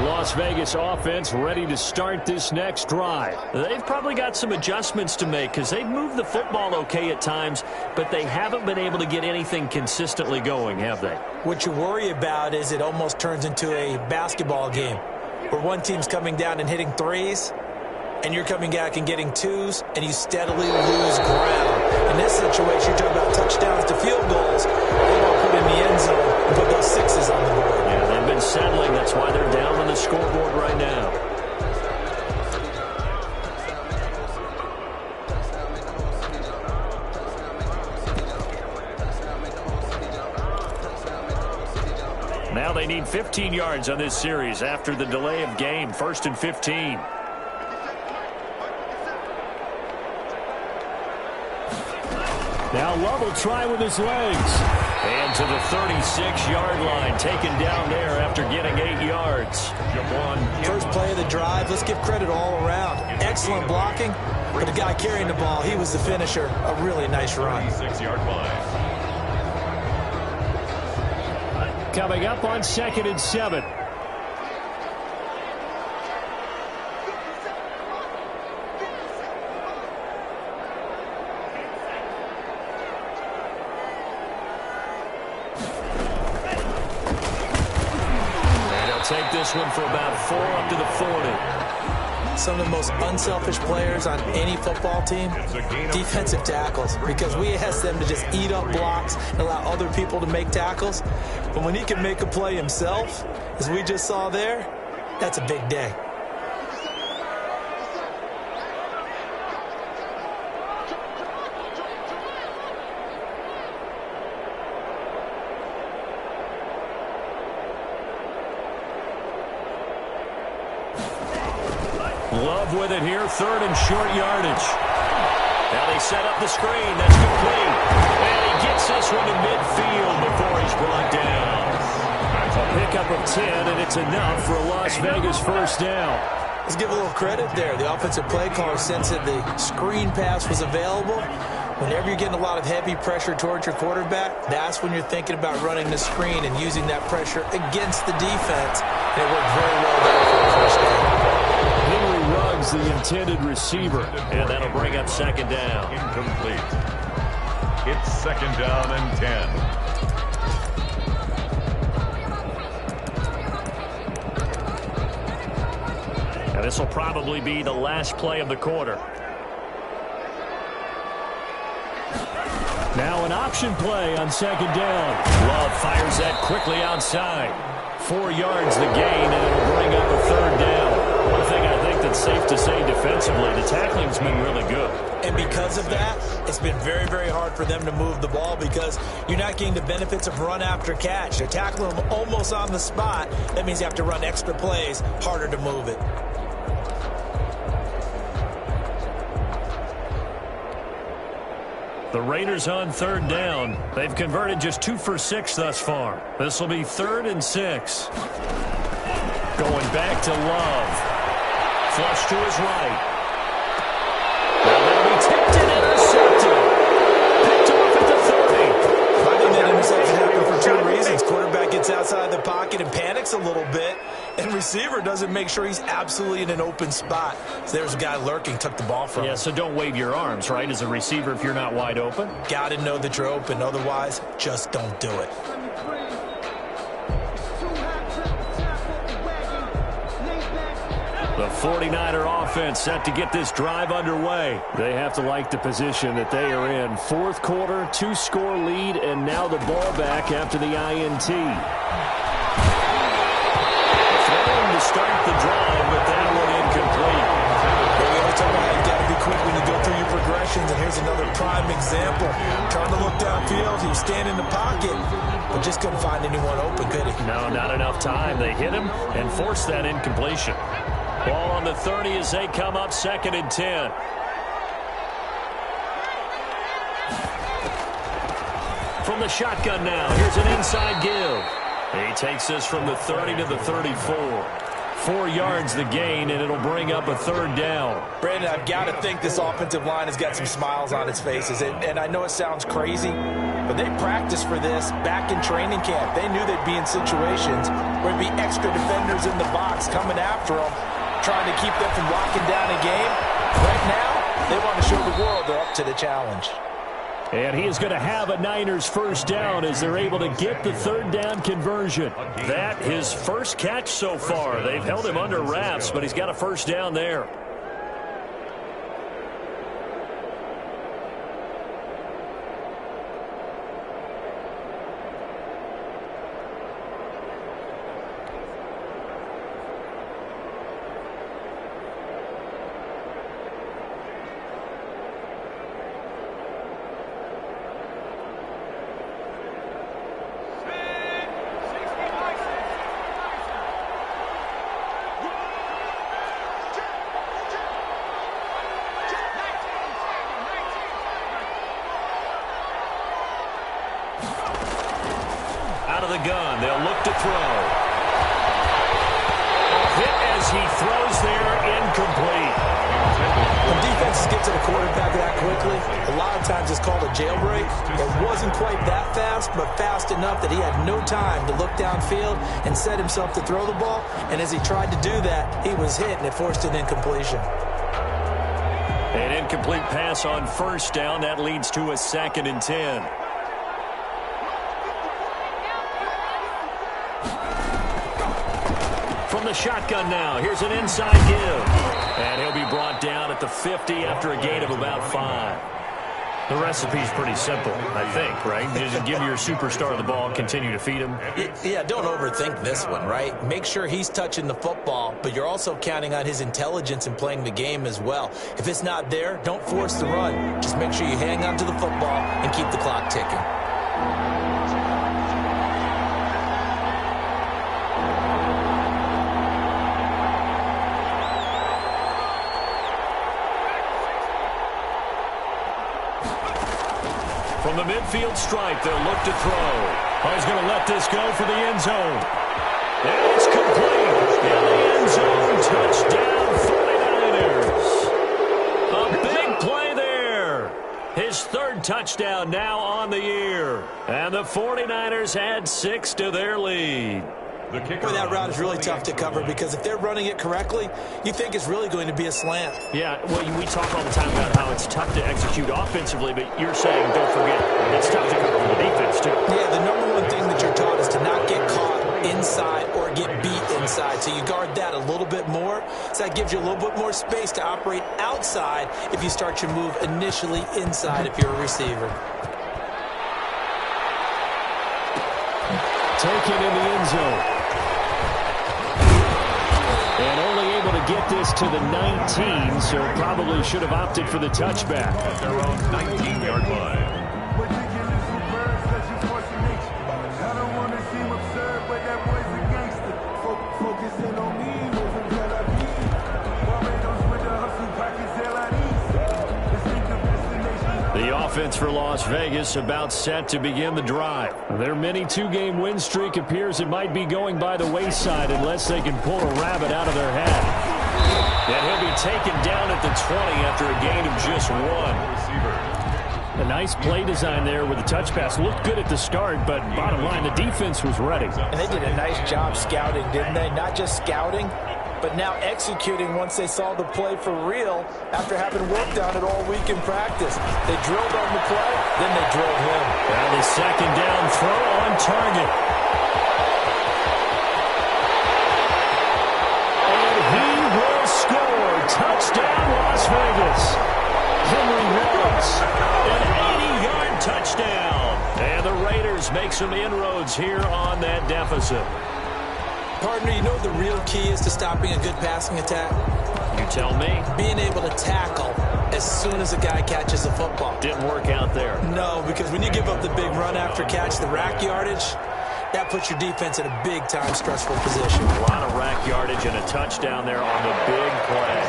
Las Vegas offense ready to start this next drive. They've probably got some adjustments to make because they've moved the football okay at times, but they haven't been able to get anything consistently going, have they? What you worry about is it almost turns into a basketball game where one team's coming down and hitting threes, and you're coming back and getting twos, and you steadily lose ground. In this situation, you're talking about touchdowns to field goals. They want to put in the end zone and put those sixes on the board. Yeah, they've been settling. That's why they're down on the scoreboard right now. Now they need 15 yards on this series after the delay of game. 1st and 15. Now Love will try with his legs. And to the 36-yard line, taken down there after getting 8 yards. First play of the drive, let's give credit all around. Excellent blocking, but the guy carrying the ball, he was the finisher. A really nice run. 36-yard line. Coming up on 2nd and 7. Take this one for about 4 up to the 40. Some of the most unselfish players on any football team, defensive tackles, because we ask them to just eat up blocks and allow other people to make tackles. But when he can make a play himself, as we just saw there, that's a big day. Love with it here, 3rd and short yardage. Now they set up the screen. That's complete. And he gets this one to midfield before he's brought down. A pickup of 10, and it's enough for a Las Vegas first down. Let's give a little credit there. The offensive play caller sensed that the screen pass was available. Whenever you're getting a lot of heavy pressure towards your quarterback, that's when you're thinking about running the screen and using that pressure against the defense. And it worked very well there for the first down. Henry Ruggs, the intended receiver, and that'll bring up second down. Incomplete. It's second down and 10. And this will probably be the last play of the quarter. Now an option play on second down. Love fires that quickly outside. 4 yards the gain, and it'll bring up a third down. One thing I think that's safe to say defensively, the tackling's been really good. And because of that, it's been very, very hard for them to move the ball because you're not getting the benefits of run after catch. They're tackling them almost on the spot. That means you have to run extra plays, harder to move it. The Raiders on third down. They've converted just 2 for 6 thus far. This will be 3rd and 6. Going back to Love. Flush to his right. Now they'll be tipped and intercepted. Picked off at the 30. I think that interception happened for 2 reasons. Quarterback gets outside the pocket and panics a little bit, and receiver doesn't make sure he's absolutely in an open spot. So there's a guy lurking, took the ball from him. Yeah, so don't wave your arms, right, as a receiver if you're not wide open. Got to know that you're open. Otherwise, just don't do it. The 49er offense set to get this drive underway. They have to like the position that they are in. 4th quarter, 2-score lead, and now the ball back after the INT. Throwing to start the drive, but that one incomplete. We always talk about how you got to be quick when you go through your progressions, and here's another prime example. Trying to look downfield, he was standing in the pocket, but just couldn't find anyone open, could he? No, not enough time. They hit him and forced that incompletion. Ball on the 30 as they come up 2nd and 10. From the shotgun now, here's an inside give. He takes this from the 30 to the 34. 4 yards the gain, and it'll bring up a third down. Brandon, I've got to think this offensive line has got some smiles on its faces. And I know it sounds crazy, but they practiced for this back in training camp. They knew they'd be in situations where there'd be extra defenders in the box coming after them, trying to keep them from locking down a game. Right now, they want to show the world they're up to the challenge. And he is going to have a Niners first down as they're able to get the third down conversion. That his first catch so far. They've held him under wraps, but he's got a first down there. Out of the gun, they'll look to throw. Hit as he throws there, incomplete. When defenses get to the quarterback that quickly, a lot of times it's called a jailbreak. It wasn't quite that fast, but fast enough that he had no time to look downfield and set himself to throw the ball. And as he tried to do that, he was hit, and it forced an incompletion. An incomplete pass on first down. That leads to a 2nd and 10. From the shotgun now, here's an inside give. And he'll be brought down at the 50 after a gain of about 5. The recipe's pretty simple, I think, right? Just give your superstar the ball, continue to feed him. Yeah, don't overthink this one, right? Make sure he's touching the football, but you're also counting on his intelligence in playing the game as well. If it's not there, don't force the run. Just make sure you hang on to the football and keep the clock ticking. From the midfield stripe, they'll look to throw. Oh, he's going to let this go for the end zone. And it's complete. In the end zone, touchdown 49ers. A big play there. His third touchdown now on the year. And the 49ers add 6 to their lead. Boy, that route is really tough to cover because if they're running it correctly, you think it's really going to be a slant. Yeah, well, we talk all the time about how it's tough to execute offensively, but you're saying, don't forget, it's tough to cover for the defense, too. Yeah, the number one thing that you're taught is to not get caught inside or get beat inside. So you guard that a little bit more. So that gives you a little bit more space to operate outside if you start your move initially inside if you're a receiver. Taken in the end zone. And only able to get this to the 19, so probably should have opted for the touchback. At their own 19-yard line. The offense for Las Vegas about set to begin the drive. Their mini two-game win streak appears it might be going by the wayside unless they can pull a rabbit out of their hat. And he'll be taken down at the 20 after a gain of just 1. A nice play design there with the touch pass. Looked good at the start, but bottom line, the defense was ready. And they did a nice job scouting, didn't they? Not just scouting, but now executing once they saw the play for real after having worked on it all week in practice. They drilled on the play, then they drilled him. Now the second down throw on target. And he will score. Touchdown, Las Vegas. Henry Ruggs. An 80-yard touchdown. And the Raiders make some inroads here on that deficit. Partner, you know what the real key is to stopping a good passing attack? You tell me. Being able to tackle as soon as a guy catches a football. Didn't work out there. No, because when you give up the big run after catch, the rack yardage, that puts your defense in a big-time stressful position. A lot of rack yardage and a touchdown there on the big play.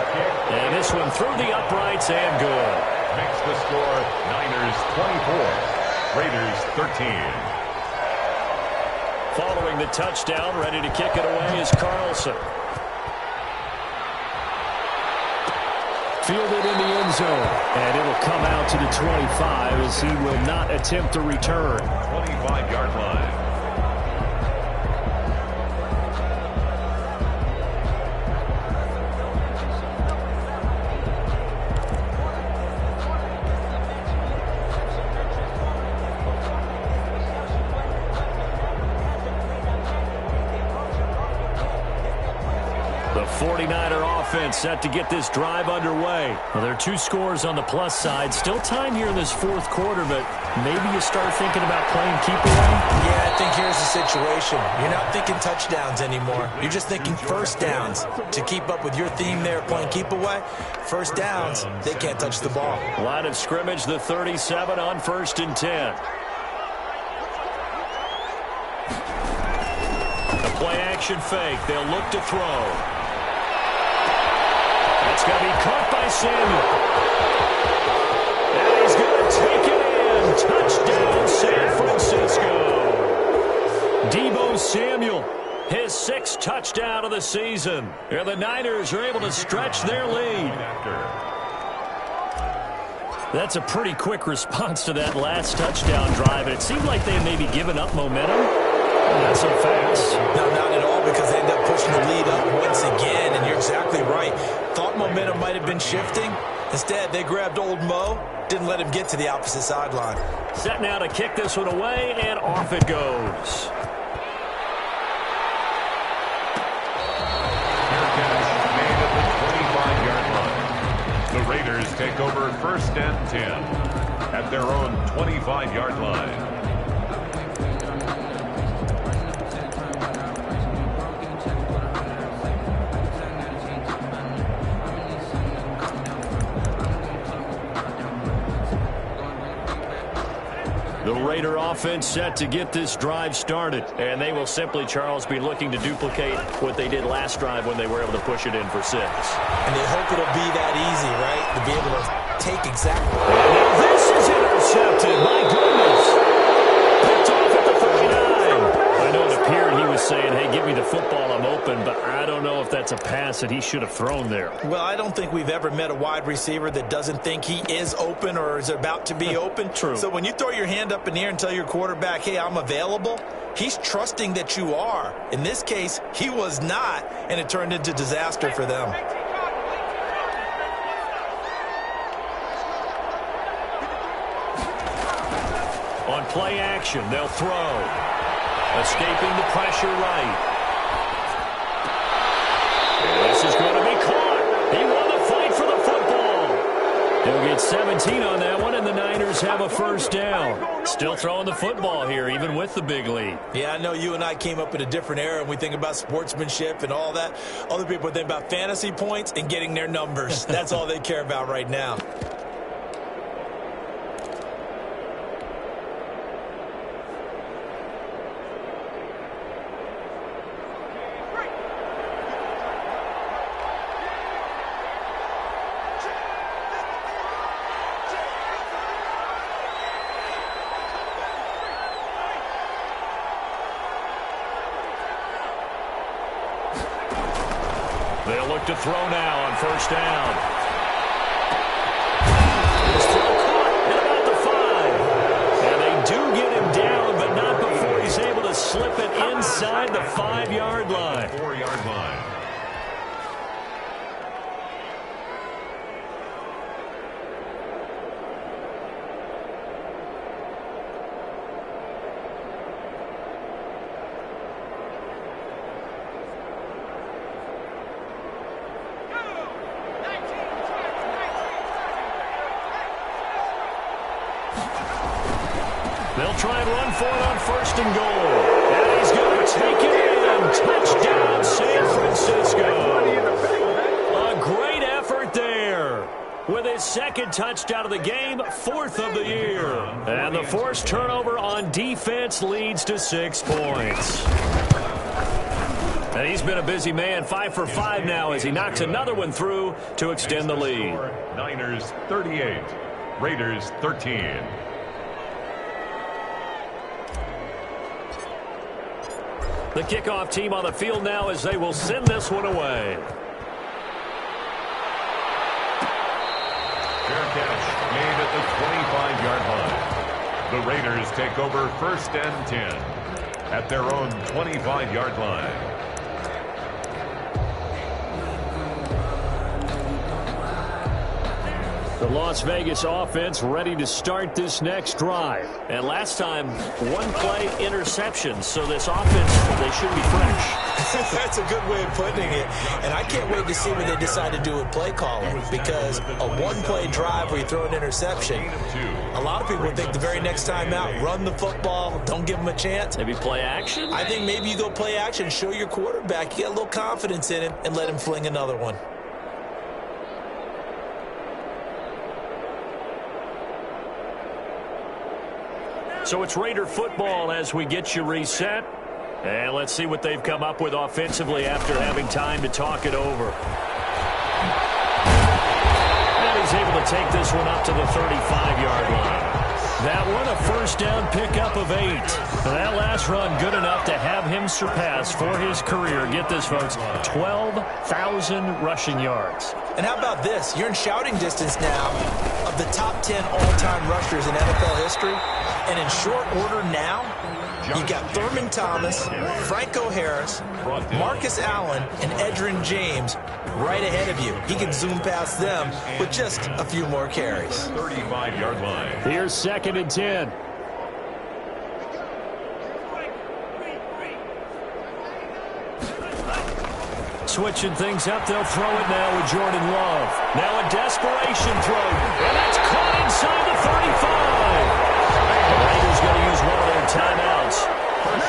And this one through the uprights and good. Makes the score Niners 24, Raiders 13. Following the touchdown, ready to kick it away is Carlson. Fielded in the end zone. And it'll come out to the 25 as he will not attempt to return. 25-yard line. The 49er offense set to get this drive underway. Well, there are 2 scores on the plus side. Still time here in this fourth quarter, but maybe you start thinking about playing keep away? Yeah, I think here's the situation. You're not thinking touchdowns anymore. You're just thinking first downs. To keep up with your theme there, playing keep away, first downs, they can't touch the ball. Line of scrimmage, the 37 on 1st and 10. A play-action fake. They'll look to throw. It's going to be caught by Samuel. And he's going to take it in. Touchdown, San Francisco. Deebo Samuel, his 6th touchdown of the season. And the Niners are able to stretch their lead. That's a pretty quick response to that last touchdown drive. And it seemed like they had maybe given up momentum. Not so fast. No, not at all, because they end up pushing the lead up once again, and you're exactly right. Thought momentum might have been shifting. Instead, they grabbed old Mo, didn't let him get to the opposite sideline. Set now to kick this one away, and off it goes. Made at the 25-yard line. The Raiders take over 1st and 10 at their own 25-yard line. The Raider offense set to get this drive started. And they will simply, Charles, be looking to duplicate what they did last drive when they were able to push it in for 6. And they hope it'll be that easy, right? To be able to take exactly. And now this is intercepted. My goodness. Picked off at the 39. I know it appeared he was saying, hey, give me the football, I'm open, but I don't know if that's a pass that he should have thrown there. Well, I don't think we've ever met a wide receiver that doesn't think he is open or is about to be open. True. So when you throw your hand up in the air and tell your quarterback, hey, I'm available, he's trusting that you are. In this case, he was not, and it turned into disaster for them. On play action, they'll throw. Escaping the pressure right. This is going to be caught. He won the fight for the football. He'll get 17 on that one, and the Niners have a first down. Still throwing the football here, even with the big lead. Yeah, I know you and I came up in a different era, and we think about sportsmanship and all that. Other people think about fantasy points and getting their numbers. That's all they care about right now. They'll look to throw now on first down. His throw caught at about the 5. And they do get him down, but not before he's able to slip it inside the 5-yard line. 4-yard line. They'll try and run for it on first and goal. And he's going to take it in. Touchdown, San Francisco. A great effort there. With his second touchdown of the game, 4th of the year. And the forced turnover on defense leads to 6 points. And he's been a busy man, 5 for 5 now as he knocks another one through to extend the lead. Niners 38, Raiders 13. The kickoff team on the field now as they will send this one away. Fair catch made at the 25-yard line. The Raiders take over first and 10 at their own 25-yard line. The Las Vegas offense ready to start this next drive. And last time, one play interception. So this offense, they should be fresh. That's a good way of putting it. And I can't wait to see what they decide to do with play calling. Because a one-play drive where you throw an interception, a lot of people think the very next time out, run the football, don't give them a chance. Maybe play action? I think maybe you go play action, show your quarterback, you get a little confidence in him, and let him fling another one. So it's Raider football as we get you reset. And let's see what they've come up with offensively after having time to talk it over. And he's able to take this one up to the 35-yard line. That one a first down pickup of 8. That last run good enough to have him surpass for his career. Get this, folks, 12,000 rushing yards. And how about this? You're in shouting distance now of the top 10 all-time rushers in NFL history. And in short order now, you got Thurman Thomas, Franco Harris, Marcus Allen, and Edgerrin James right ahead of you. He can zoom past them with just a few more carries. 35-yard line. Here's 2nd and 10. Switching things up, they'll throw it now with Jordan Love. Now a desperation throw, and that's caught inside the 35. The Raiders going to use one of their timeouts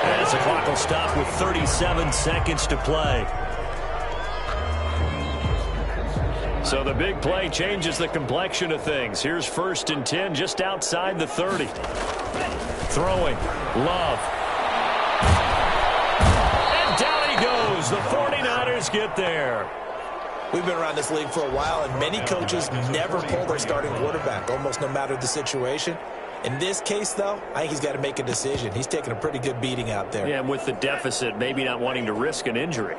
as the clock will stop with 37 seconds to play. So the big play changes the complexion of things. Here's 1st and 10 just outside the 30. Throwing, Love. And down he goes. The 49ers get there. We've been around this league for a while, and many coaches never pull their starting quarterback, almost no matter the situation. In this case, though, I think he's got to make a decision. He's taking a pretty good beating out there. Yeah, and with the deficit, maybe not wanting to risk an injury.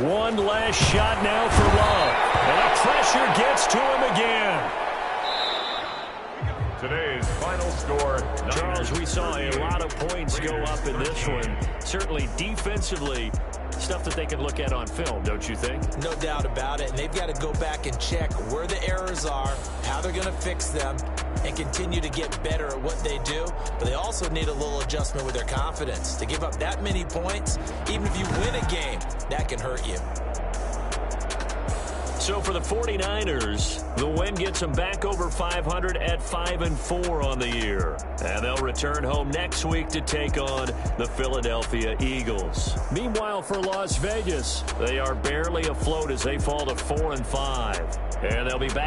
One last shot now for Love. And the pressure gets to him again. Today's final score. Charles, we saw a lot of points go up in this one. Certainly defensively, stuff that they can look at on film, don't you think? No doubt about it. And they've got to go back and check where the errors are, how they're going to fix them, and continue to get better at what they do. But they also need a little adjustment with their confidence. To give up that many points, even if you win a game, that can hurt you. So for the 49ers, the win gets them back over 500 at 5-4 on the year. And they'll return home next week to take on the Philadelphia Eagles. Meanwhile, for Las Vegas, they are barely afloat as they fall to 4-5. And they'll be back